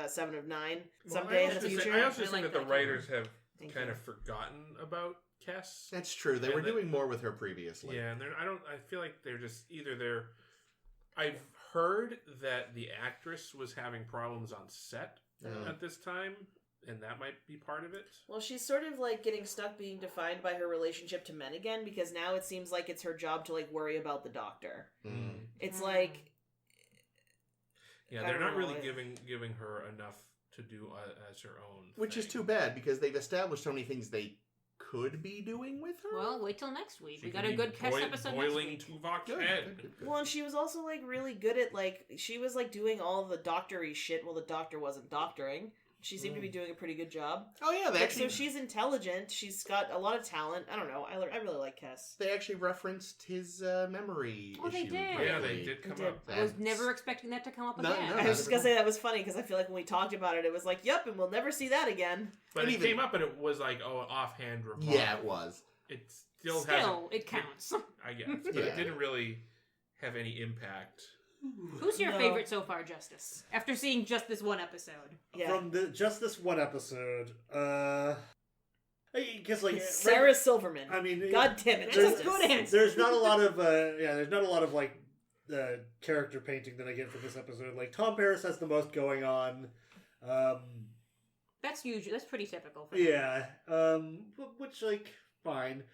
7 of 9 someday in the future. I also I think like that the that. writers have Thank kind you. of forgotten about Kes. That's true. They And were the- doing more with her previously. Yeah, and I feel like they're just I've heard that the actress was having problems on set Yeah. at this time, and that might be part of it. Well, she's sort of getting stuck being defined by her relationship to men again, because now it seems like it's her job to worry about the doctor. Mm. It's Mm. Yeah, I they're don't not know, really it- giving her enough to do as her own. Which is thing. too bad, because they've established so many things they could be doing with her. Well, wait till next week. She We could got a be good Kes episode boiling next week. Tuvok's Good, head. good. well, and she was also really good at she was doing all the doctory shit while the doctor wasn't doctoring. She seemed to be doing a pretty good job. Oh yeah, they So actually she's intelligent. She's got a lot of talent. I don't know. I really like Kes. they actually referenced his memory Oh, they issue. did. Yeah, briefly. they did come did. up. I was That's- never expecting that to come up No, again. no. I was just gonna say that was funny, because I feel like when we talked about it, it was yep, and we'll never see that again. But And it even- came up and it was an offhand remark. Yeah, it was. It still Still, hasn't. it counts. I guess, but Yeah. it didn't really have any impact. Who's your No. favorite so far, Justice? After seeing just this one episode. Yeah. From just this one episode, because Sarah Silverman. I mean, God damn it, That's a Justice. good answer. there's not a lot of there's not a lot of character painting that I get from this episode. Tom Paris has the most going on. That's pretty typical for them. Yeah, which fine.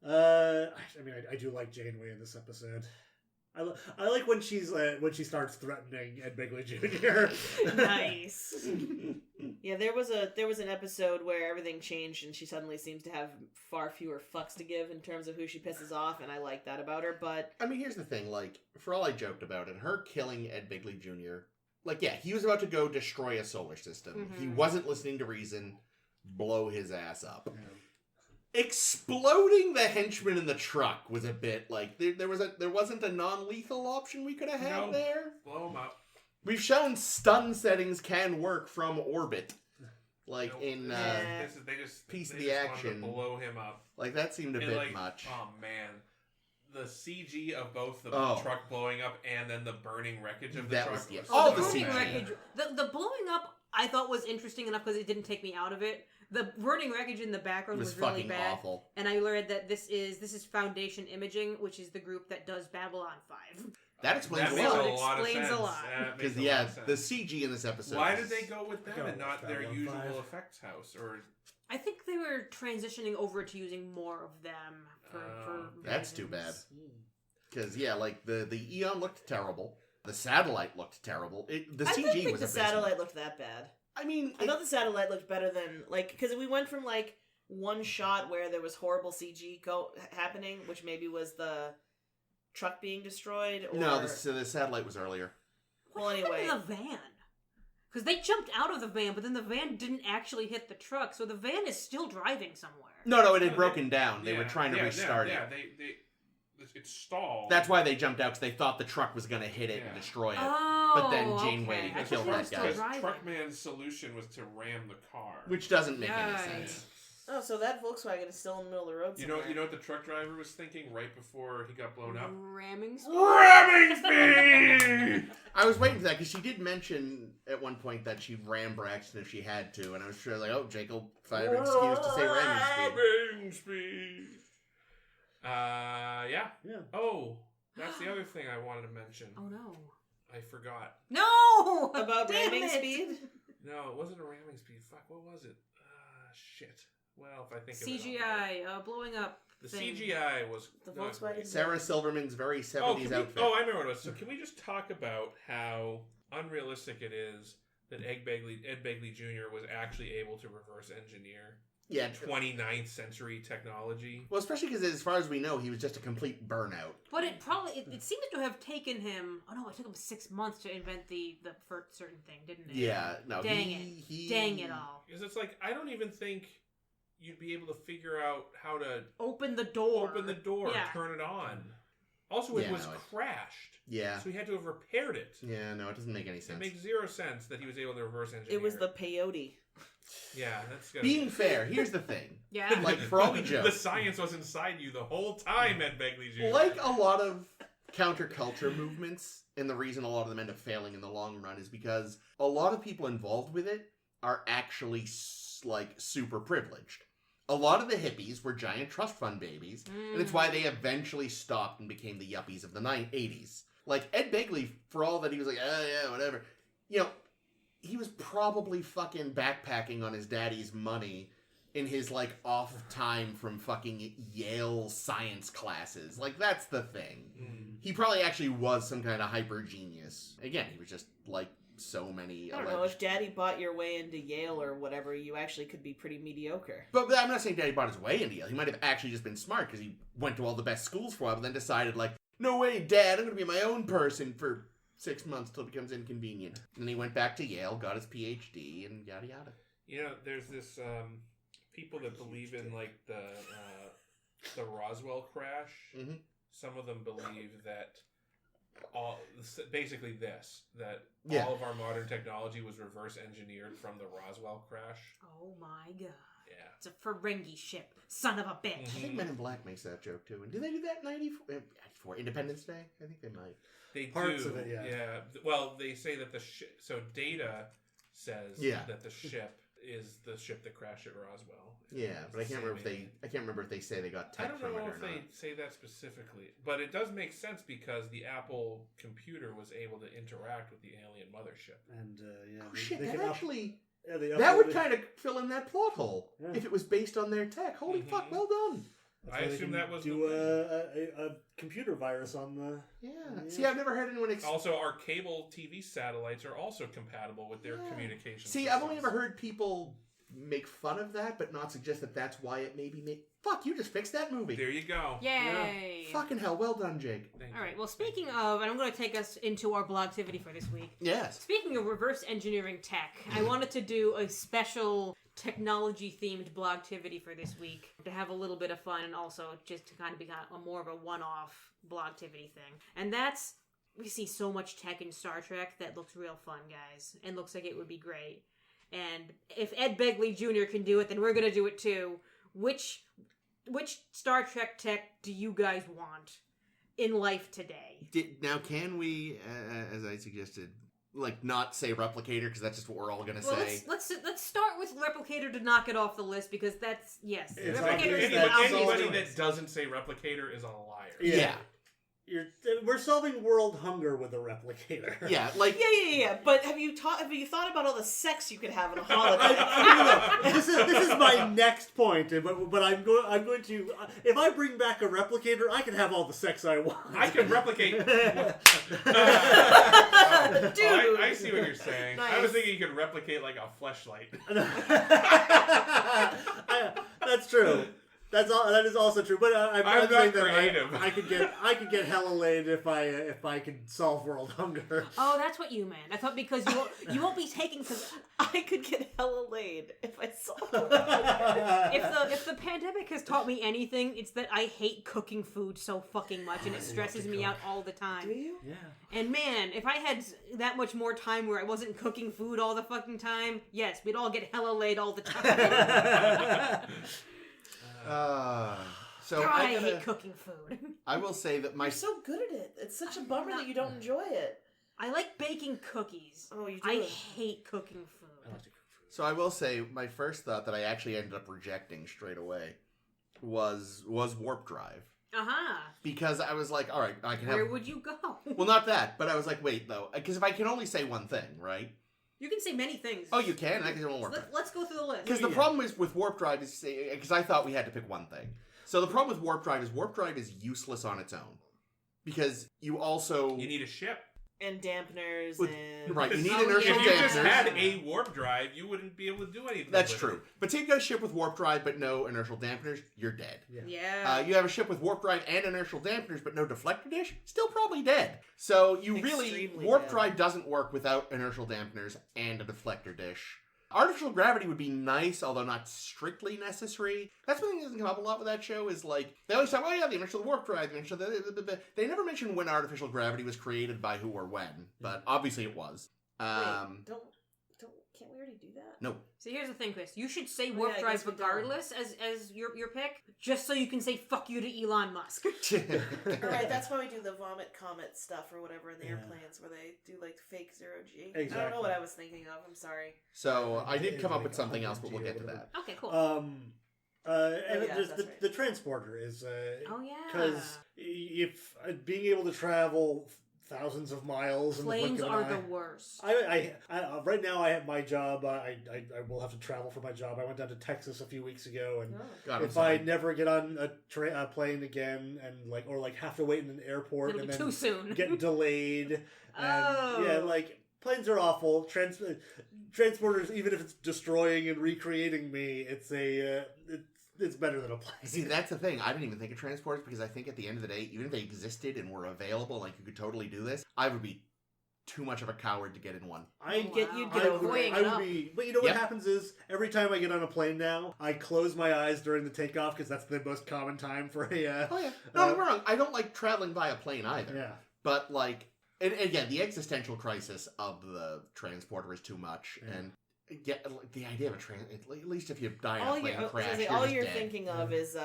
I mean, I do like Janeway in this episode. I like when she starts threatening Ed Begley Jr. Nice. Yeah, there was an episode where everything changed and she suddenly seems to have far fewer fucks to give in terms of who she pisses off, and I like that about her. But I mean, here's the thing: like, for all I joked about it, her killing Ed Begley Jr. Like, yeah, he was about to go destroy a solar system. Mm-hmm. He wasn't listening to reason. Blow his ass up. Yeah. Exploding the henchman in the truck was a bit like there wasn't a non-lethal option we could have had there. Blow him up. We've shown stun settings can work from orbit, like in they just Piece of they the just Action. wanted to blow him up. Like that seemed a bit like, much. Oh man, the CG of both the Oh. truck blowing up and then the burning wreckage of the That truck. was- yeah. was All the the burning CG. wreckage, the blowing up, I thought was interesting enough because it didn't take me out of it. The burning wreckage in the It background was was really fucking bad, awful. and I learned that this is Foundation Imaging, which is the group that does Babylon 5. That explains That a makes lot. a lot of Explains sense. a lot. That makes Because a yeah, lot of the sense. CG in this episode. Why was- did they go with them Go and not their Babylon usual 5. effects house? Or I think they were transitioning over to using more of them for That's too bad. reasons. Because yeah, like the Eon looked terrible. The satellite looked terrible. The I CG didn't think was the abysmal. satellite looked that bad. I mean, I thought the satellite looked better than because we went from like one shot where there was horrible CG happening, which maybe was the truck being destroyed. Or... no, the satellite was earlier. What Well, happened anyway. to the van? Because they jumped out of the van, but then the van didn't actually hit the truck, so the van is still driving somewhere. No, it had broken down. They were trying to yeah, restart yeah, it. it stalled. That's why they jumped out, because they thought the truck was going to hit it and Yeah. destroy it. Oh, But then Janeway okay. I thought killed they were that still guy. driving. Truckman's solution was to ram the car. Which doesn't make any Yikes. sense. Oh, so that Volkswagen is still in the middle of the road You somewhere. know what the truck driver was thinking right before he got blown up? Ramming speed. Ramming speed! I was waiting for that, because she did mention at one point that she'd ram Braxton if she had to, and I was sure, like, oh, Jake will find an excuse to say ramming speed. Ramming speed. Yeah. Yeah. Oh, that's the other thing I wanted to mention. Oh no. I forgot. No! About Damn ramming it! speed? No, it wasn't a ramming speed. Fuck, what was it? Shit. Well, if I think of it, CGI, blowing up. the thing. CGI was The not Volkswagen. great. Sarah Silverman's very 70s Oh, can we, outfit. oh, I remember what it was. So can we just talk about how unrealistic it is that Ed Begley Jr. was actually able to reverse engineer Yeah. 29th century technology? Well, especially because as far as we know, he was just a complete burnout. But it probably it seemed to have taken him. Oh no, it took him 6 months to invent the for certain thing, didn't it? Yeah, no. Dang he, Dang it all! Because it's like, I don't even think you'd be able to figure out how to Open the door. Yeah. turn it on. Also, it Yeah, was no, crashed. Yeah. So he had to have repaired it. Yeah, no, it doesn't make any It sense. makes zero sense that he was able to reverse engineer. It was the peyote. Yeah, that's gotta Being fair, here's the thing. Yeah. Like, for all we joke. The science was inside you the whole time, Ed Begley Jr. Like a lot of counterculture movements, and the reason a lot of them end up failing in the long run is because a lot of people involved with it are actually, like, super privileged. A lot of the hippies were giant trust fund babies, and it's why they eventually stopped and became the yuppies of the 80s. Like, Ed Begley, for all that he was like, oh yeah, whatever, you know, he was probably fucking backpacking on his daddy's money in his, like, off time from fucking Yale science classes. Like, that's the thing. He probably actually was some kind of hyper genius. Again, he was just, like, so many I don't know, if Daddy bought your way into Yale or whatever, you actually could be pretty mediocre. But I'm not saying Daddy bought his way into Yale. He might have actually just been smart because he went to all the best schools for a while, but then decided, like, no way, Dad, I'm going to be my own person for 6 months till it becomes inconvenient. And then he went back to Yale, got his PhD, and yada yada. You know, there's this people that believe in like the Roswell crash. Mm-hmm. Some of them believe that basically that Yeah. all of our modern technology was reverse engineered from the Roswell crash. Oh my god. Yeah. It's a Ferengi ship. Son of a bitch. I think Men in Black makes that joke too. And did they do that in 94? Independence Day? I think they might. They Parts do. of it, yeah. Well, they say that the ship. So Data says Yeah. that the ship is the ship that crashed at Roswell. Yeah, but I It's can't the remember if they say they got I tech don't from know it or if not. they say that specifically, but it does make sense because the Apple computer was able to interact with the alien mothership. And yeah, Oh shit, they that can actually... they That would uploaded- kind of fill in that plot hole Yeah. if it was based on their tech. Holy fuck, well done. That's I why they assume can that was do a computer virus on the. Yeah. See, I've never heard anyone. Also, our cable TV satellites are also compatible with their communication. See, I've only ever heard people make fun of that, but not suggest that that's why it maybe made. Fuck, you just fixed that movie. There you go. Yay! Yeah. Fucking hell, well done, Jake. Thank All you. right. Well, speaking of, and I'm going to take us into our blogtivity for this week. Yes. Speaking of reverse engineering tech, I wanted to do a special technology-themed blogtivity for this week to have a little bit of fun and also just to kind of be more of a one-off blogtivity thing. And that's, we see so much tech in Star Trek that looks real fun, guys, and looks like it would be great. And if Ed Begley Jr. can do it, then we're going to do it too. Which Star Trek tech do you guys want in life today? Now, can we, as I suggested, like not say replicator because that's just what we're all gonna Well, say? let's start with replicator to knock it off the list because that's yes. It's Replicator obvious is that the obvious Anybody choice. that doesn't say replicator is a liar. Yeah. We're solving world hunger with a replicator. Yeah, like Yeah. But have you thought about all the sex you could have on a holiday? No. This is my next point. But I'm going to if I bring back a replicator, I can have all the sex I want. I can replicate. Dude. I see what you're saying. Nice. I was thinking you could replicate like a fleshlight. That's true. That is also true. But I'm not saying creative. that I could get hella laid if I could solve world hunger. Oh, that's what you meant. I thought because you won't be taking because I could get hella laid if I saw if the pandemic has taught me anything, it's that I hate cooking food so fucking much and it stresses me out all the time. Do you? Yeah. And man, if I had that much more time where I wasn't cooking food all the fucking time, yes, we'd all get hella laid all the time. So God, I I hate cooking food. I will say that my You're so good at it. It's such a bummer that you don't enjoy it. I like baking cookies. Oh, you do? I hate cooking food. So I will say my first thought that I actually ended up rejecting straight away was warp drive. Uh-huh. Because I was like, all right, I can have. Where would you go? Well, not that, but I was like, wait though, because if I can only say one thing, right? You can say many things. Oh, you can. I can say one warp drive. Let's go through the list. Because the problem is with warp drive is because I thought we had to pick one thing. So the problem with warp drive is useless on its own because you also You need a ship. And dampeners With- and... right. You need Oh, inertial If you just dampeners. had a warp drive, you wouldn't be able to do anything. That's with true. it. But say you got a ship with warp drive but no inertial dampeners, you're dead. Yeah. You have a ship with warp drive and inertial dampeners but no deflector dish, still probably dead. So you Extremely warp dead. drive doesn't work without inertial dampeners and a deflector dish. Artificial gravity would be nice, although not strictly necessary. That's one thing that doesn't come up a lot with that show is like, they always talk, oh yeah, the inertial warp drive, the inertial... They never mention when artificial gravity was created by who or when, but obviously it was. Wait, can't we already do that? No. See, here's the thing, Chris. You should say Oh, warp yeah, I drive guess we don't. regardless as your pick, just so you can say fuck you to Elon Musk. Alright, that's why we do the vomit comet stuff or whatever in the airplanes where they do like fake zero-G. I don't Exactly. know what I was thinking of. I'm sorry. So I did come up with something else, but we'll get to that. Okay, cool. And yeah, just that's right. the transporter is oh yeah. because if being able to travel thousands of miles in the Planes blink of are an the eye. worst. I right now I have my job. I will have to travel for my job. I went down to Texas a few weeks ago, and God, I'm if sorry. I never get on a plane again, and or have to wait in an airport It'll and be then too soon. get delayed, and Oh. yeah, like planes are awful. Transporters, even if it's destroying and recreating me, it's better than a plane. See, that's the thing. I didn't even think of transporters because I think at the end of the day, even if they existed and were available, like you could totally do this, I would be too much of a coward to get in one. I Oh, Get wow. you I get over would, Weighing it. I it would up. be, but you know what Yep. happens is every time I get on a plane now, I close my eyes during the takeoff because that's the most common time for a. Oh yeah. No, I'm wrong. I don't like traveling by a plane either. Yeah. But like, and again, the existential crisis of the transporter is too much, Yeah. and the idea of at least if you die in All a plane you're, crash, all you're you're just dead. thinking of is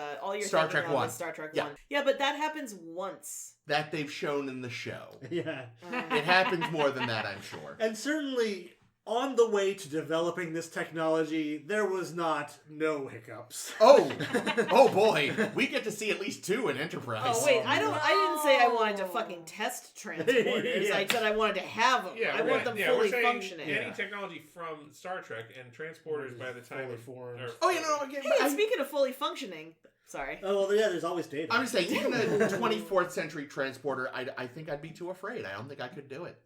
Star Trek 1. Star Trek Yeah. 1. Yeah, but that happens once. That they've shown in the show. Yeah. It happens more than that, I'm sure. And certainly, on the way to developing this technology, there was no hiccups. Oh boy, we get to see at least 2 in Enterprise. Oh wait, I didn't say I wanted to No. fucking test transporters. Yeah. I said I wanted to have them. I want them we're fully saying functioning. Any Yeah. technology from Star Trek and transporters by the time Fully formed. or- Oh, you know, again, Hey, and speaking of fully functioning, Sorry. Oh, well, yeah, there's always data. I'm just saying, even a 24th century transporter, I think I'd be too afraid. I don't think I could do it.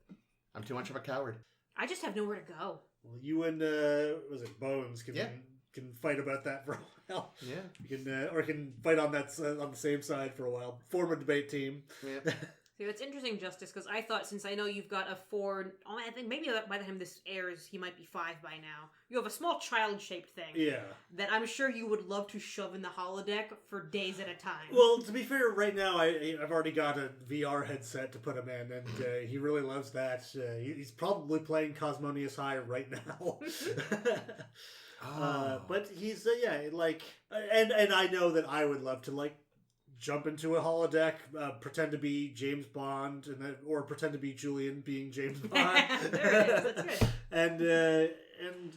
I'm too much of a coward. I just have nowhere to go. Well, you and, was it Bones can fight about that for a while. Yeah. You can fight on that on the same side for a while. Form a debate team. Yeah. See, it's interesting, Justice, because I thought, since I know you've got a 4... Oh, I think maybe by the time this airs, he might be 5 by now. You have a small child-shaped thing. Yeah. That I'm sure you would love to shove in the holodeck for days at a time. Well, to be fair, right now I've already got a VR headset to put him in, and he really loves that. He's probably playing Cosmonius High right now. But he's and I know that I would love to jump into a holodeck, pretend to be James Bond, or pretend to be Julian being James Bond. There it is. That's good.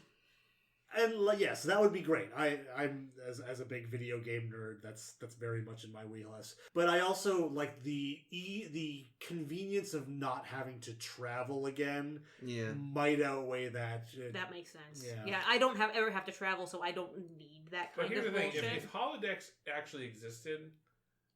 And yes, that would be great. I'm as a big video game nerd, that's very much in my wheelhouse. But I also like the convenience of not having to travel again. Yeah. Might outweigh that. That makes sense. Yeah. Yeah, I don't ever have to travel, so I don't need that kind But here's of the thing: bullshit. if holodecks actually existed,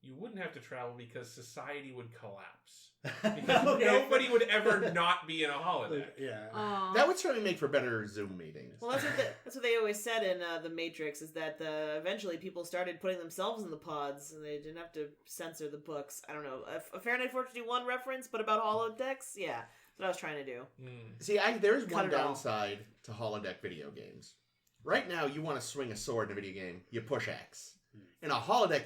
you wouldn't have to travel because society would collapse. Because Okay. nobody would ever not be in a holodeck. Yeah. That would certainly make for better Zoom meetings. Well, that's what they always said in The Matrix, is that eventually people started putting themselves in the pods, and they didn't have to censor the books. I don't know, a Fahrenheit 451 reference, but about holodecks? Yeah, that's what I was trying to do. See, there's Cut one it all. downside to holodeck video games. Right now, you want to swing a sword in a video game, you push X. In a holodeck,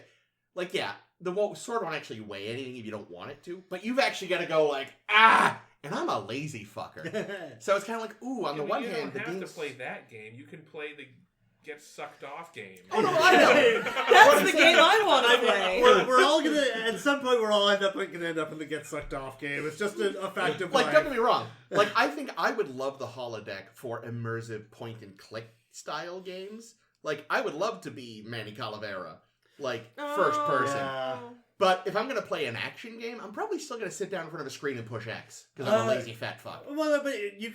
the sword won't actually weigh anything if you don't want it to, but you've actually got to go and I'm a lazy fucker. So it's kind of on the one hand, you don't have game's... to play that game. You can play the get sucked off game. Oh, no, I know. That's the game I want to play. We're all gonna at some point we're all gonna end up in the get sucked off game. It's just a fact of life. Don't get me wrong. I think I would love the holodeck for immersive point and click style games. I would love to be Manny Calavera, first person. Yeah. But if I'm going to play an action game, I'm probably still going to sit down in front of a screen and push X, because I'm a lazy fat fuck. Well, but you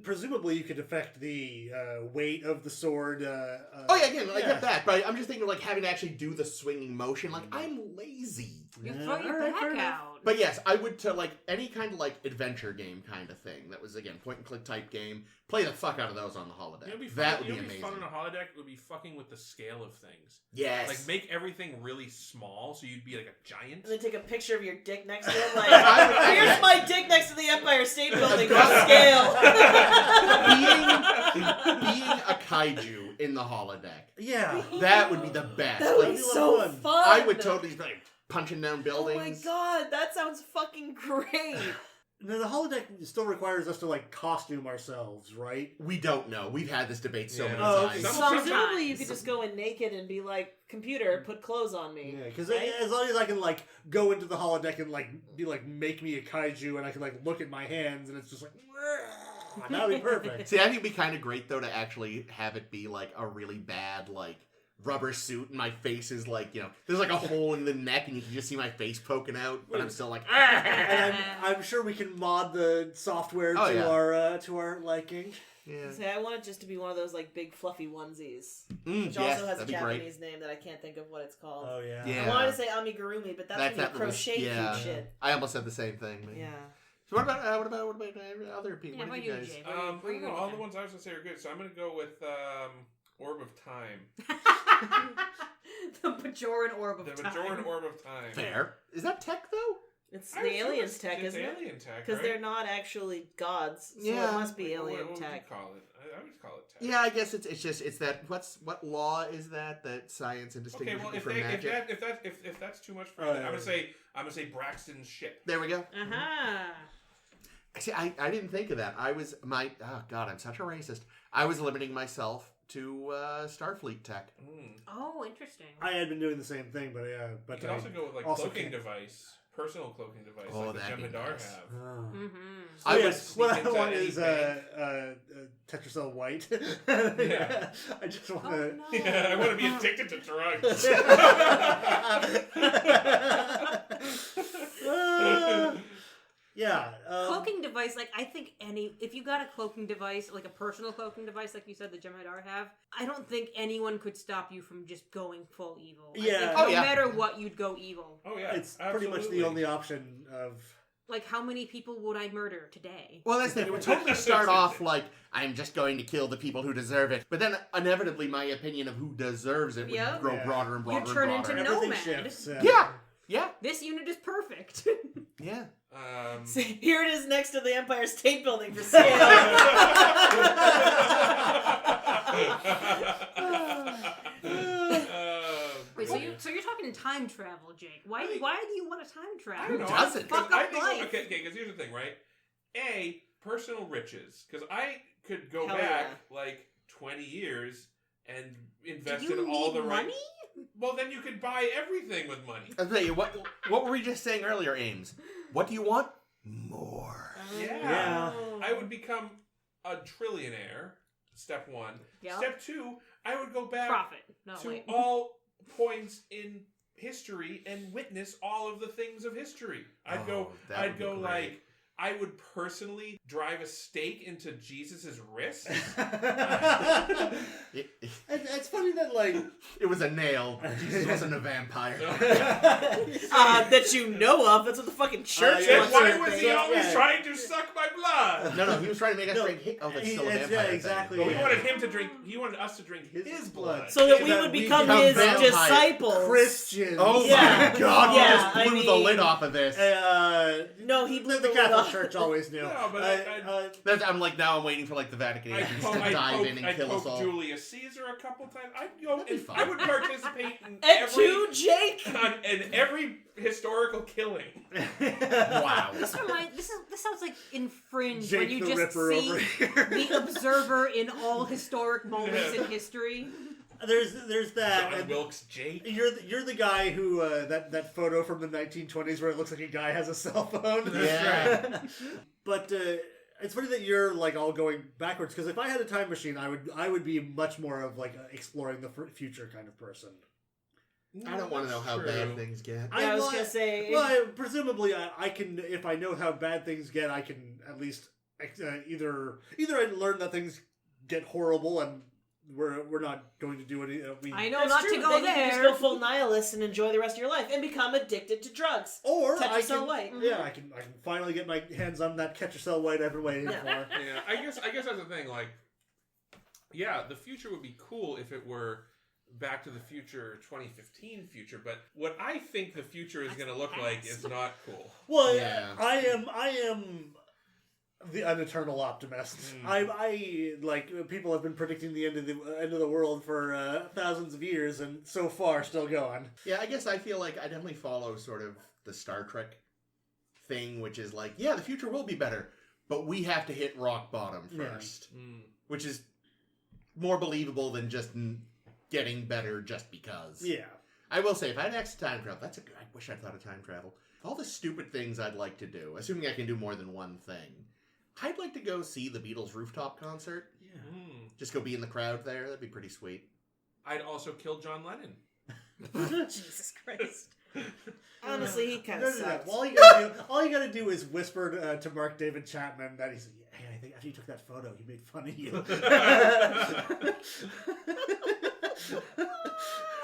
presumably you could affect the weight of the sword. I get that, but I'm just thinking having to actually do the swinging motion. I'm lazy. You throw your back out. But yes, I would to any kind of adventure game kind of thing that was again point and click type game. Play the fuck out of those on the holodeck. That would be amazing. Fun on a holodeck. It would be fucking with the scale of things. Yes. Make everything really small, so you'd be like a giant. And then take a picture of your dick next to it. Here's my dick next to the Empire State Building for scale. being a kaiju in the holodeck. Yeah. That would be the best. That would be so fun. I would totally be punching down buildings. Oh my god, that sounds fucking great. Now, the holodeck still requires us to costume ourselves, right? We don't know. We've had this debate so many Oh, times. Presumably you could just go in naked and be like, computer, put clothes on me. Yeah, because right? as long as I can go into the holodeck and be make me a kaiju, and I can look at my hands, and it's just that would be perfect. See, I think it'd be kind of great though to actually have it be a really bad rubber suit, and my face is there's a hole in the neck, and you can just see my face poking out, but I'm still And I'm sure we can mod the software to our liking. Yeah. See, I want it just to be one of those big fluffy onesies, yes, which also has a that'd be Japanese great. name that I can't think of what it's called. Oh yeah. Yeah. I wanted to say amigurumi, but that's when you crochet cute shit. I almost said the same thing. Man. Yeah. So what about other people? Yeah, what what do you about guys? you, Jay? I Where you don't know. going All with the ones I was gonna say are good, so I'm gonna go with Orb of Time. The Bajoran Orb of The Time. Bajoran Orb of Time. Fair. Is that tech though? It's I the assume aliens tech, it's isn't it? alien tech, Because right? they're not actually gods, so Yeah. it must be alien What would tech. you call it? I would call it tech. Yeah, I guess it's that. What law is that science Okay, indistinguishable well, from magic? if that's too much for Oh, you, yeah. I'm gonna say Braxton's ship. There we go. Uh-huh. See, I didn't think of that. Oh god, I'm such a racist. I was limiting myself to Starfleet tech. Oh, interesting. I had been doing the same thing, but yeah. But You can also go with also cloaking can't- device, personal cloaking device, Oh, like the that'd be Jem'Hadar nice. have. Mm-hmm. I yes, would what I sneak into want any is Tetracell White. Yeah. I just want Oh, to. no. Yeah, I want to be addicted to drugs. Yeah. Cloaking device, like, I think if you got a cloaking device, like a personal cloaking device, like you said the Jem'Hadar have, I don't think anyone could stop you from just going full evil. Yeah. I think Oh, no yeah. matter what, you'd go evil. Oh yeah, It's pretty much the only option of... Like, how many people would I murder today? Well, that's the thing. It would totally start off like, I'm just going to kill the people who deserve it. But then, inevitably, my opinion of who deserves it would Yeah. grow Yeah. broader and broader You turn and broader. into Everything Nomad. shifts. Yeah. This unit is perfect. Yeah. See, here it is next to the Empire State Building for sale. Wait, so you're talking time travel, Jake? Why do you want to time I travel? don't know. doesn't? Fuck I up think, life. okay, because here's the thing, right? A, personal riches. Because I could go Hell back, yeah. like, 20 years and invest Do you in all need the right... money? Well, then you could buy everything with money. I'll tell you, what were we just saying earlier, Ames? What do you want? More. Yeah. I would become a trillionaire, step one. Yeah. Step two, I would go back Profit. No, to wait. all points in history and witness all of the things of history. I'd go like, I would personally drive a stake into Jesus's wrist. It's funny that, like... It was a nail. Jesus wasn't a vampire. That you know of. That's what the fucking church yeah. wants. Why to was think. he always Yeah. trying to suck my blood? No, he was trying to make us No, drink his... Oh, that's still a it's- vampire yeah, thing. exactly. But we Yeah. wanted him to drink. He wanted us to drink his blood. So that we That would we become become his vampire disciples. Christians. Oh Yeah. my god, Yeah, you just blew I the mean- lid off of this. No, he blew The the Catholic lid Church always knew. No, but I'm like, now I'm waiting for like the Vatican agents to dive in and I'd kill us poke all. Julius Caesar a couple times. I'd go That'd be and fun. I would participate in And two, Jake. in every historical killing. Wow. This sounds like in Fringe Jake when you the just Ripper see over here. the observer in all historic moments in history. There's that. John and Wilkes Jake. You're the guy who that photo from the 1920s where it looks like a guy has a cell phone. Yeah. But it's funny that you're like all going backwards, because if I had a time machine, I would be much more of like exploring the future kind of person. I don't want to know how bad things get. Yeah, I was gonna say. Well, presumably I can, if I know how bad things get, I can at least either I learn that things get horrible and we're not going to do any. I know That's not true. to go Then there. You can just go full nihilist and enjoy the rest of your life and become addicted to drugs. Or Catch I yourself can, white. yeah, I can finally get my hands on that Catch Yourself White I've been waiting Yeah. for. Yeah, I guess that's the thing. Like, yeah, the future would be cool if it were Back to the Future 2015 future, but what I think the future is going to look like is not cool. Well, Yeah. I am an eternal optimist. I like, people have been predicting the end of the world for thousands of years, and so far still going. Yeah, I guess I feel like I definitely follow sort of the Star Trek thing, which is like, yeah, the future will be better, but we have to hit rock bottom first, which is more believable than just getting better just because. Yeah. I will say, if I had access to time travel, I wish I'd thought of time travel. All the stupid things I'd like to do, assuming I can do more than one thing, I'd like to go see the Beatles rooftop concert. Yeah. Just go be in the crowd there. That'd be pretty sweet. I'd also kill John Lennon. Jesus Christ. Honestly, he kind No, of no, no. sucks. All you gotta do is whisper to Mark David Chapman that he's, hey, I think after you took that photo, he made fun of you.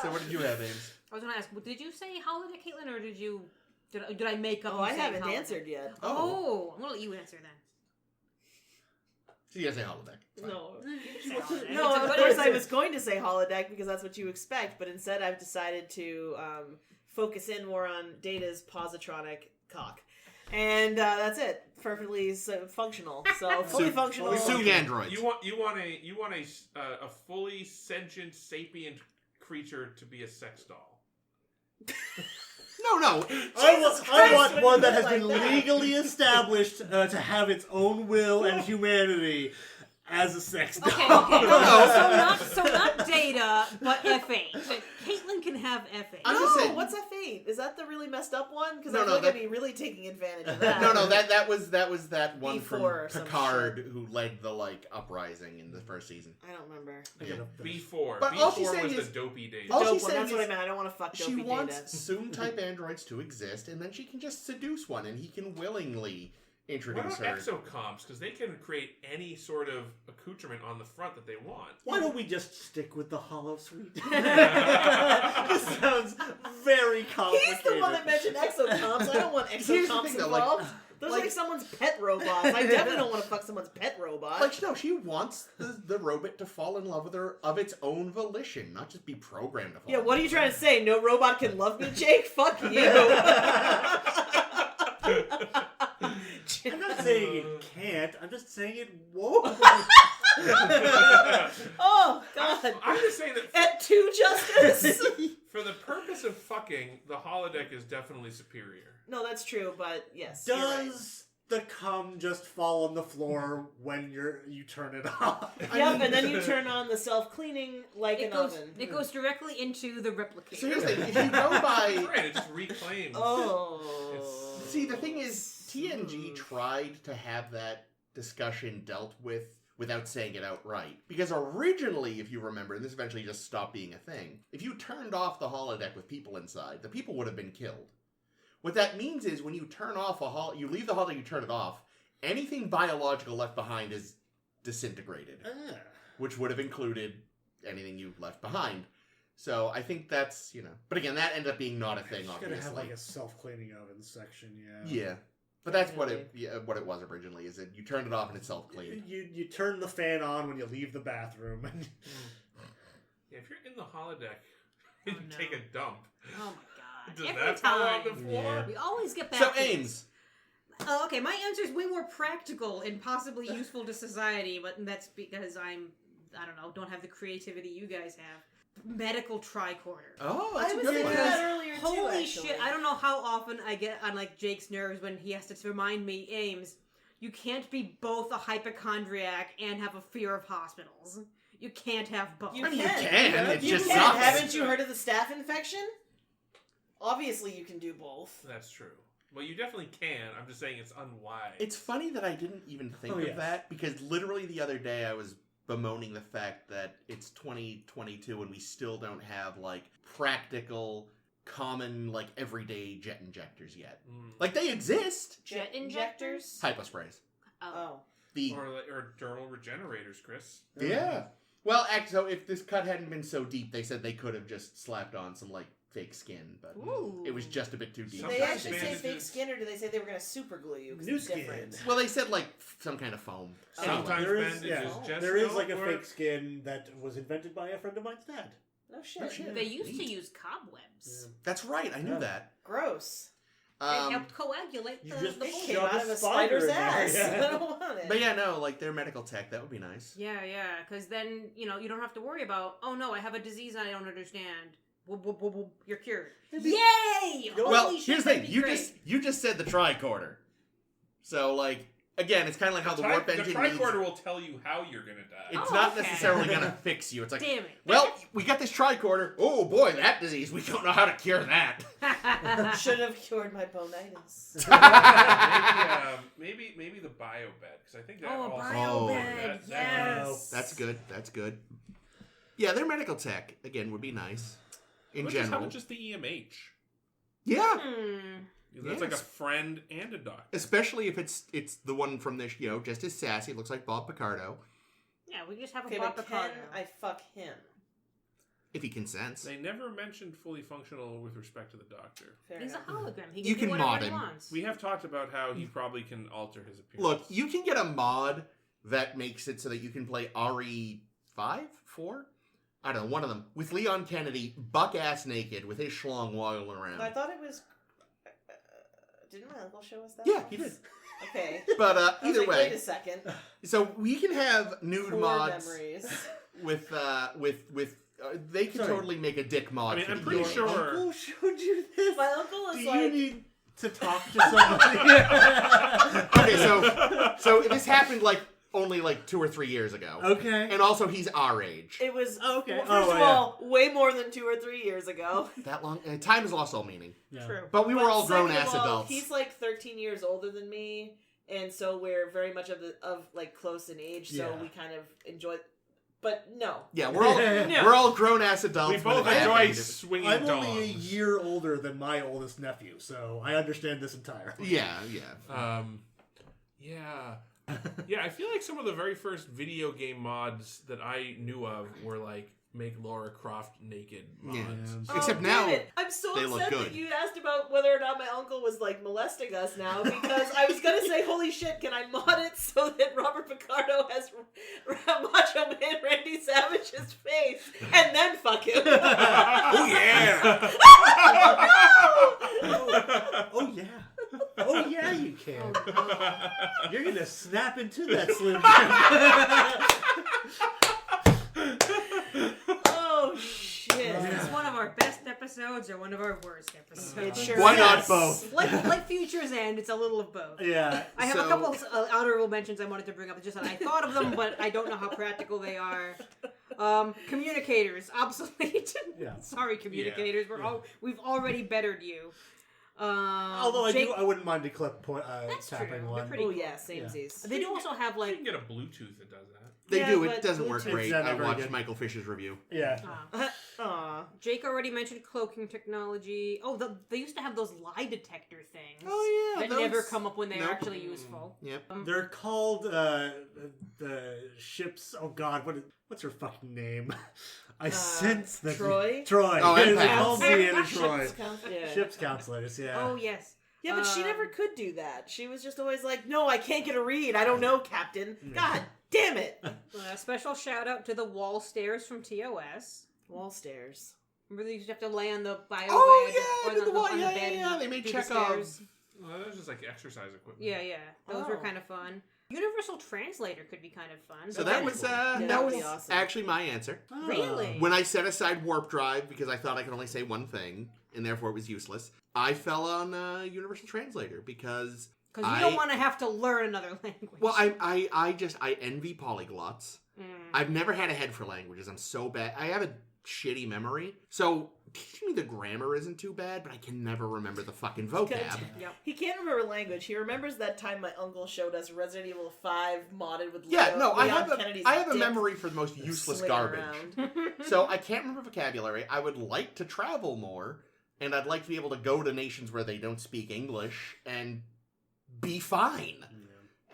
So what did you have, Ames? I was going to ask, did you say holiday, Caitlin, or did I make up? Oh, you I saying haven't holiday? answered yet. Oh, I'm going to let you answer then. So you guys say holodeck. Fine. No. Say holiday. No, It's a of good course I answer. was going to say holodeck because that's what you expect, but instead I've decided to focus in more on Data's positronic cock. And that's it. Perfectly functional. So fully functional. Soon androids. You want a fully sentient sapient creature to be a sex doll. No. I want Christ, one that has like been that. legally established to have its own will and humanity. as a sex doll. Okay. No. So not Data, but F8. Caitlin can have F8. I'm just saying- What's F8? Is that the really messed up one? Because No, I feel no, like I'd be really taking advantage of that. No, that was that one B4 from or some Picard who led the uprising in the first season. I don't remember. B4. But B4 all she's saying was is- the dopey Data. all Dope she's one, saying that's what I is meant. I don't want to fuck She dopey wants Data. Zoom-type androids to exist, and then she can just seduce one, and he can willingly What introduce about her. exocomps? Because they can create any sort of accoutrement on the front that they want. Why don't we just stick with the hollow suite? This sounds very complicated. He's the one that mentioned exocomps. I don't want Here's the exocomps thing, though, involved. Those are like- like someone's pet robots. I definitely don't want to fuck someone's pet robot. Like, no, she wants the robot to fall in love with her of its own volition, not just be programmed to fall yeah, in what are love you trying to say? No robot can love me, Jake? Fuck you. I'm not saying it can't. I'm just saying it won't. Oh, God. I'm just saying that At 2 justice? for the purpose of fucking, the holodeck is definitely superior. No, that's true, but yes. you're right. Does the cum just fall on the floor when you turn it off? Yep, and then you turn on the self-cleaning like an oven. It goes directly into the replicator. So here's the thing, if you go by... Right, it just reclaims. Oh. See, the thing is, TNG tried to have that discussion dealt with without saying it outright. Because originally, if you remember, and this eventually just stopped being a thing, if you turned off the holodeck with people inside, the people would have been killed. What that means is when you turn off you leave the holodeck, you turn it off, anything biological left behind is disintegrated, which would have included anything you left behind. So I think that's, but again, that ended up being not a thing, It's obviously. gonna have like a self-cleaning oven section, yeah. Yeah. But that's what it was originally, is that you turned it off and it self-cleaned. You turn the fan on when you leave the bathroom. And Yeah, if you're in the holodeck and you no. take a dump, Oh my god. does Every that fall on time. the floor? Yeah. We always get back So, to Ames. Oh, okay, my answer is way more practical and possibly useful to society, but that's because I don't have the creativity you guys have. Medical tricorder. Oh, I that's a was good thinking one. that earlier too, Holy actually. shit, I don't know how often I get on Jake's nerves when he has to remind me, Ames, you can't be both a hypochondriac and have a fear of hospitals. You can't have both. You I mean, you can. can. It You just can. sucks. Haven't you heard of the staph infection? Obviously, you can do both. That's true. Well, you definitely can. I'm just saying it's unwise. It's funny that I didn't even think Oh, of yes. that, because literally the other day I was bemoaning the fact that it's 2022 and we still don't have, practical, common, everyday jet injectors yet. Like, they exist. Jet injectors? Hyposprays. Oh. The... Or dermal regenerators, Chris. Yeah. Well, so if this cut hadn't been so deep, they said they could have just slapped on some, fake skin, but Ooh. it was just a bit too deep. Did they Sometimes actually say bandages- fake skin, or did they say they were going to super glue you? 'Cause New it's skin. different. Well, they said, some kind of foam. Sometimes there is, bandages just there is don't like a work. fake skin that was invented by a friend of mine's dad. No shit. No shit. They used to Neat. use cobwebs. That's right, I knew Yeah. that. Gross. It helped coagulate you the, just the It bull. came Shove out a of a spider spider's in there, ass. yeah. I don't want it. But yeah, no, their medical tech, that would be nice. Yeah, because then, you don't have to worry about, oh no, I have a disease I don't understand. Whoop, whoop, whoop, whoop, you're cured. Maybe- Yay! Well, Holy shit, here's the that'd thing. be great. You just said the tricorder. So, again, it's kind of like how the warp engine The needs... tricorder will tell you how you're going to die. It's Oh, not okay. necessarily going to fix you. It's like, Damn it. well, we got this tricorder. Oh, boy, that disease. We don't know how to cure that. Should have cured my bonitis. maybe the biobed, because I think that Oh, a also... biobed, that- yes. That's good. Yeah, their medical tech, again, would be nice. In Let's just general. have just the EMH. Yeah. That's like a Yes. friend and a doctor. Especially if it's the one from this, just as sassy. It looks like Bob Picardo. Yeah, we just have Okay, a but Bob can Picardo. I fuck him? If he consents. They never mentioned fully functional with respect to the doctor. Fair He's a enough. hologram. He You can do can whatever mod he him. wants. We have talked about how he probably can alter his appearance. Look, you can get a mod that makes it so that you can play RE 5? 4? I don't know, one of them. With Leon Kennedy, buck-ass naked, with his schlong waggling around. I thought it was. Didn't my uncle show us that? Yeah, once? he did. Okay. But I was either like, way, Wait a second. so we can have nude Poor mods memories. with they could Sorry. totally make a dick mod. I mean, for I'm the pretty EMH. sure- Uncle showed you this? My uncle Do is you like. need to talk to somebody? Okay, so this happened only like 2 or 3 years ago. Okay. And also, he's our age. It was, Okay. first of all, way more than 2 or 3 years ago. That long? Time has lost all meaning. Yeah. True. But we were all second grown-ass of all, adults. He's like 13 years older than me, and so we're very much of like close in age, so Yeah. we kind of enjoy. But no. Yeah, we're all grown-ass adults. We both with a enjoy bad swinging I'm dogs. only a year older than my oldest nephew, so I understand this entirely. Yeah. Yeah. Yeah, I feel like some of the very first video game mods that I knew of were like make Laura Croft naked mods. Yeah. Except now, damn it. I'm so they look upset good. that you asked about whether or not my uncle was like molesting us now, because I was gonna say, holy shit, can I mod it so that Robert Picardo has Macho Man Randy Savage's face, and then fuck him? Oh yeah! Oh yeah. Oh yeah, you can. You're gonna snap into that Slim Jim. Oh shit. Is this one of our best episodes or one of our worst episodes? It sure Why is. not both? Like Future's End, it's a little of both. Yeah. I have So- a couple honorable mentions I wanted to bring up. It's just that I thought of them, but I don't know how practical they are. Communicators, obsolete. Yeah. Sorry, communicators. We've already bettered you. Although I wouldn't mind a clip That's tapping true. They're one. pretty Oh cool. yeah, samesies. They do also have You like can get a Bluetooth that does that. They Yeah, do. but It doesn't work Bluetooth- great. It's not I very watched good. Michael Fisher's review. Yeah. Aw. Jake already mentioned cloaking technology. Oh, they used to have those lie detector things. Oh, yeah, that those- never come up when they're Nope. actually useful. Yep. They're called the ships. Oh God, what's her fucking name? I sense that Troy? Troy. Oh, They're empath. called Deanna Troy. Yeah. Ships counselors. Yeah. Oh yes. Yeah, but she never could do that. She was just always like, no, I can't get a read. I don't know, Captain. God damn it. Special shout out to the wall stairs from TOS. Wall stairs. Remember they used to have to lay on the bio Oh, bed yeah, or did the wall- on the yeah, bed. yeah, and they made do the Chekhov. stairs. Well, that was just like exercise equipment. Yeah. Those were Oh. kind of fun. Universal Translator could be kind of fun. So but that then- was that that would was be awesome. actually my answer. Oh. Really? When I set aside warp drive because I thought I could only say one thing and therefore it was useless, I fell on Universal Translator because you don't want to have to learn another language. well, I envy polyglots. Mm. I've never had a head for languages. I'm so bad. I have a shitty memory. So teaching me the grammar isn't too bad, but I can never remember the fucking vocab. Yep. He can't remember language. He remembers that time my uncle showed us Resident Evil 5 modded with Yeah, Leo, no, I Leon have Kennedy's I have a dick memory for the most useless swinging garbage. around. So I can't remember vocabulary. I would like to travel more, and I'd like to be able to go to nations where they don't speak English and be fine.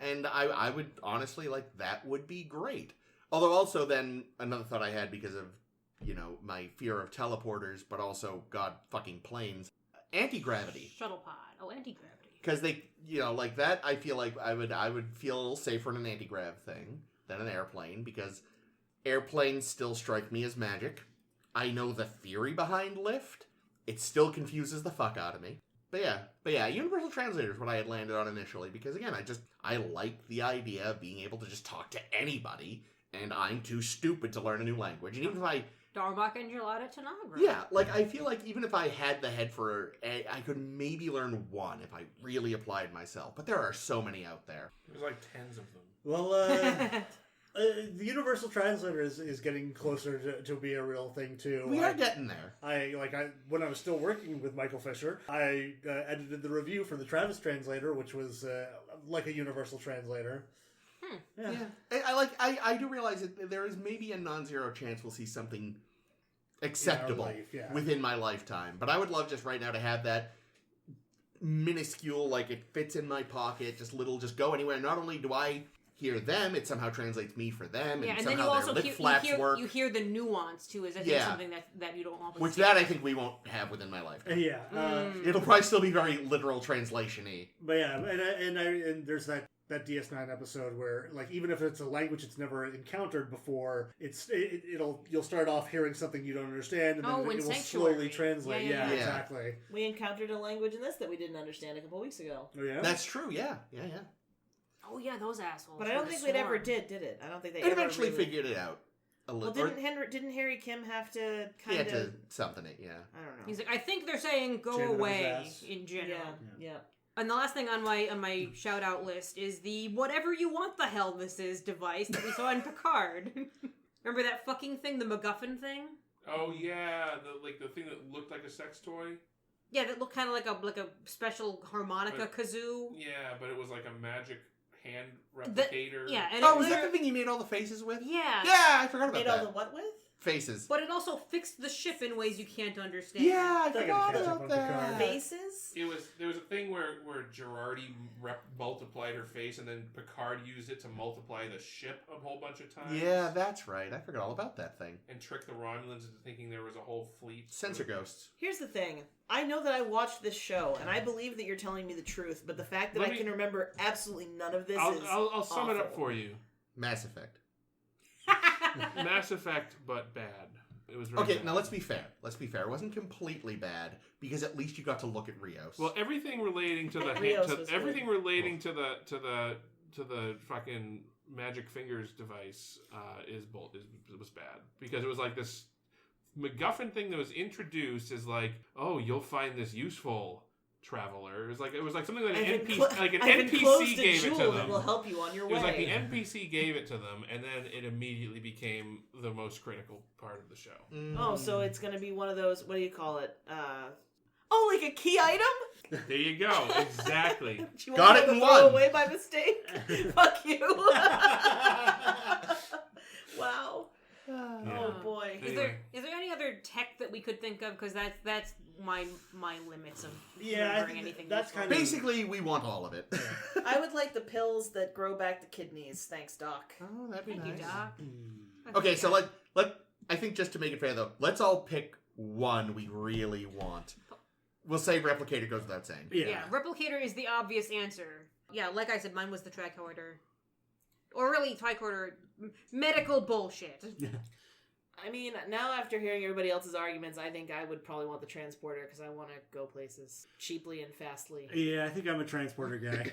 And I would honestly that would be great. Although also then another thought I had because of my fear of teleporters, but also God fucking planes, anti-gravity. Shuttle pod. Oh, anti-gravity. Because they that I feel like I would feel a little safer in an anti-grav thing than an airplane because airplanes still strike me as magic. I know the theory behind lift. It still confuses the fuck out of me. But yeah, Universal Translator is what I had landed on initially because again, I like the idea of being able to just talk to anybody, and I'm too stupid to learn a new language. And even if I Darmok and Gelada Tanagra. yeah, I feel like even if I had the head for I could maybe learn one if I really applied myself. But there are so many out there. There's like tens of them. Well, the Universal Translator is getting closer to be a real thing too. We are getting there. When I was still working with Michael Fisher, I edited the review for the Travis Translator, which was like a Universal Translator. Yeah. I do realize that there is maybe a non-zero chance we'll see something acceptable life, yeah. within my lifetime. But I would love just right now to have that minuscule, it fits in my pocket, just go anywhere. Not only do I hear them, it somehow translates me for them, Yeah, and and then you somehow also their lip flaps work. you hear the nuance too. Is I think Yeah. something that you don't always Which see. that I think we won't have within my lifetime. Yeah. It'll probably still be very literal translation-y. But yeah, and there's that DS9 episode where even if it's a language it's never encountered before, you'll start off hearing something you don't understand, and then it will Sanctuary. slowly translate. Yeah. Exactly. We encountered a language in this that we didn't understand a couple weeks ago. Oh yeah. That's true. Yeah. Oh yeah, those assholes. But I don't think we'd ever did it? I don't think they It ever eventually really... figured it out a Well, little. didn't Harry Kim have to He kind had of... to something it. Yeah. I don't know. He's like, I think they're saying go Jam it up his away ass. in general. Yeah. And the last thing on my shout out list is the whatever you want the hell this is device that we saw in Picard. Remember that fucking thing, the MacGuffin thing? Oh yeah, the thing that looked like a sex toy. Yeah, that looked kind of like a special harmonica kazoo. Yeah, but it was like a magic hand replicator. And was that the thing you made all the faces with? Yeah. Yeah, I forgot about Made that. all the what with? Faces. But it also fixed the ship in ways you can't understand. Yeah, I gotta forgot catch up about on that. Picard. Faces? There was a thing where Girardi multiplied her face, and then Picard used it to multiply the ship a whole bunch of times. Yeah, that's right. I forgot all about that thing. And tricked the Romulans into thinking there was a whole fleet. Sensor ghosts. Here's the thing. I know that I watched this show, and I believe that you're telling me the truth, but the fact that I can remember absolutely none of this is I'll sum it up awful. for you. Mass Effect. Mass Effect, but bad. It was very Okay, bad. now let's be fair. It wasn't completely bad because at least you got to look at Rios. Well, everything relating to the Rios was everything good. relating to the fucking magic fingers device was bad because it was like this MacGuffin thing that was introduced as like, oh, you'll find this useful, traveler. It was like something like an NPC gave it to them. That will help you on your It way. was like the NPC gave it to them, and then it immediately became the most critical part of the show. Oh, so it's gonna be one of those. What do you call it? Like a key item. There you go. Exactly. You Got won't it in throw one. away by mistake. Fuck you. Wow. Yeah. Oh boy. Is there any other tech that we could think of? Because that's my limits of Yeah, I remembering think anything. that's useful. kind of- Basically, we want all of it. I would like the pills that grow back the kidneys. Thanks, Doc. Oh, that'd be Thank nice. you, Doc. Okay, so I think just to make it fair though, let's all pick one we really want. We'll say replicator goes without saying. Yeah, replicator is the obvious answer. Yeah, like I said, mine was the tricorder. Or really, tricorder, medical bullshit. I mean, now after hearing everybody else's arguments, I think I would probably want the transporter because I want to go places cheaply and fastly. Yeah, I think I'm a transporter guy.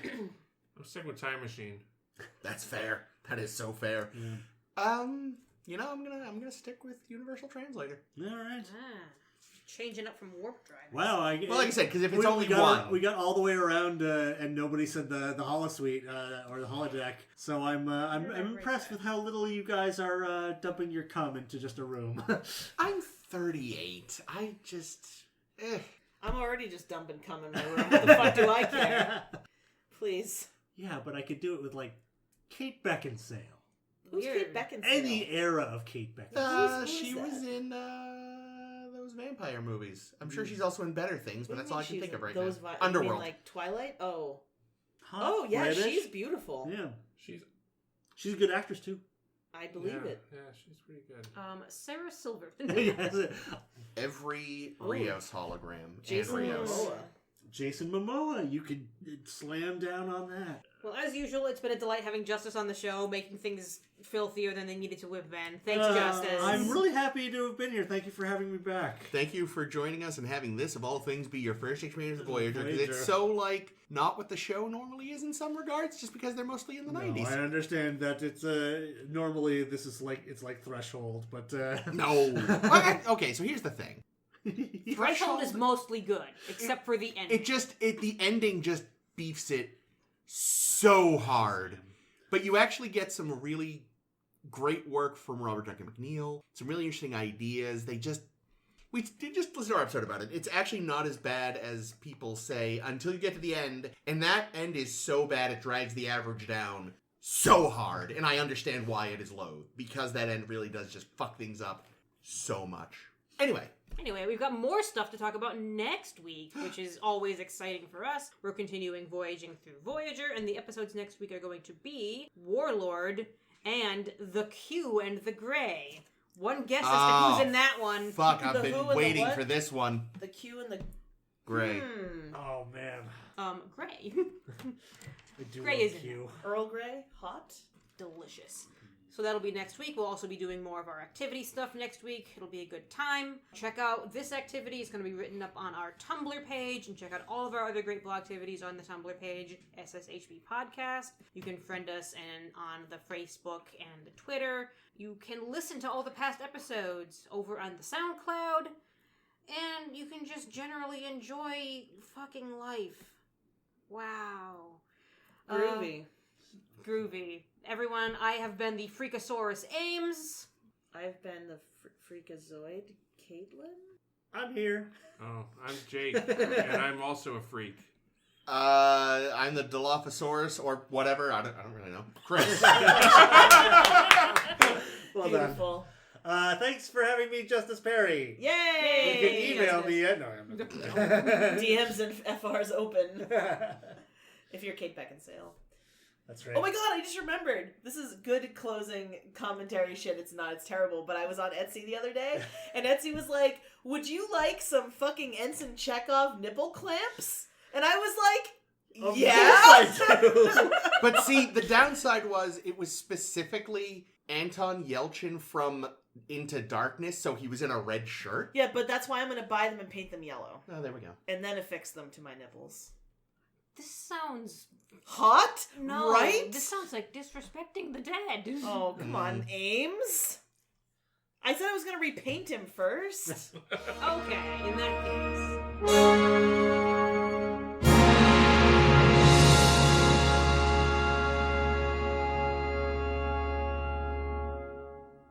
I'm sticking with Time Machine. That's fair. That is so fair. Yeah. I'm gonna stick with Universal Translator. All right. Changing up from warp drive. Wow. Well, like I said, because if it's only got, one, we got all the way around, and nobody said the holosuite or the holodeck. So I'm impressed with how little you guys are dumping your cum into just a room. I'm 38. I just. I'm already just dumping cum in my room. What the fuck do I care? Please. Yeah, but I could do it with like Kate Beckinsale. Who's Weird. Kate Beckinsale? Any era of Kate Beckinsale. Who's She that? was in those vampire movies. I'm sure she's also in better things, but What do that's you all I mean can she's think of in right those now. you Underworld. mean like Twilight? Oh. Huh? Oh, yeah, British? she's beautiful. Yeah, She's a good actress too. I believe it. Yeah, she's pretty good. Sarah Silver. Yes. Every Ooh. Rios hologram. Jason and Rios. Momoa. Jason Momoa, you could slam down on that. Well, as usual, it's been a delight having Justice on the show, making things filthier than they needed to have been. Thanks, Justice. I'm really happy to have been here. Thank you for having me back. Thank you for joining us and having this, of all things, be your first experience with Voyager. Because Voyager. it's so, not what the show normally is in some regards, just because they're mostly in the 90s. I understand that it's normally this is it's like Threshold, but No. Okay, so here's the thing. Threshold is mostly good, except for the end. The ending just beefs it so hard. But you actually get some really great work from Robert Duncan McNeil, some really interesting ideas. We did just listen to our episode about it. It's actually not as bad as people say until you get to the end. And that end is so bad it drags the average down so hard. And I understand why it is low, because that end really does just fuck things up so much. Anyway, we've got more stuff to talk about next week, which is always exciting for us. We're continuing voyaging through Voyager, and the episodes next week are going to be Warlord and The Q and the Gray. One guess as to who's in that one. Fuck, I've The who been and the waiting what? for this one. The Q and the... Gray. oh man, Gray. I do Gray love is in Q. Earl Grey? Hot? Delicious. So that'll be next week. We'll also be doing more of our activity stuff next week. It'll be a good time. Check out this activity. It's going to be written up on our Tumblr page, and check out all of our other great blog activities on the Tumblr page, SSHB Podcast. You can friend us on the Facebook and the Twitter. You can listen to all the past episodes over on the SoundCloud, and you can just generally enjoy fucking life. Wow. Groovy. Groovy. Everyone, I have been the Freakosaurus Ames. I've been the Freakazoid Caitlin. I'm here. Oh, I'm Jake, and I'm also a freak. I'm the Dilophosaurus or whatever. I don't really know. Chris. Well Beautiful. done. Thanks for having me, Justice Perry. Yay! You can email me at... No, I'm not. DMs and FRs open if you're Kate Beckinsale. That's right. Oh my god, I just remembered. This is good closing commentary shit. It's not, it's terrible. But I was on Etsy the other day, and Etsy was like, would you like some fucking Ensign Chekhov nipple clamps? And I was like, Of yeah! course I do. But see, the downside was it was specifically Anton Yelchin from Into Darkness, so he was in a red shirt. Yeah, but that's why I'm going to buy them and paint them yellow. Oh, there we go. And then affix them to my nipples. This sounds... Hot? No, Right? this sounds like disrespecting the dead. Oh, come on, Ames? I said I was going to repaint him first. Okay, in that case...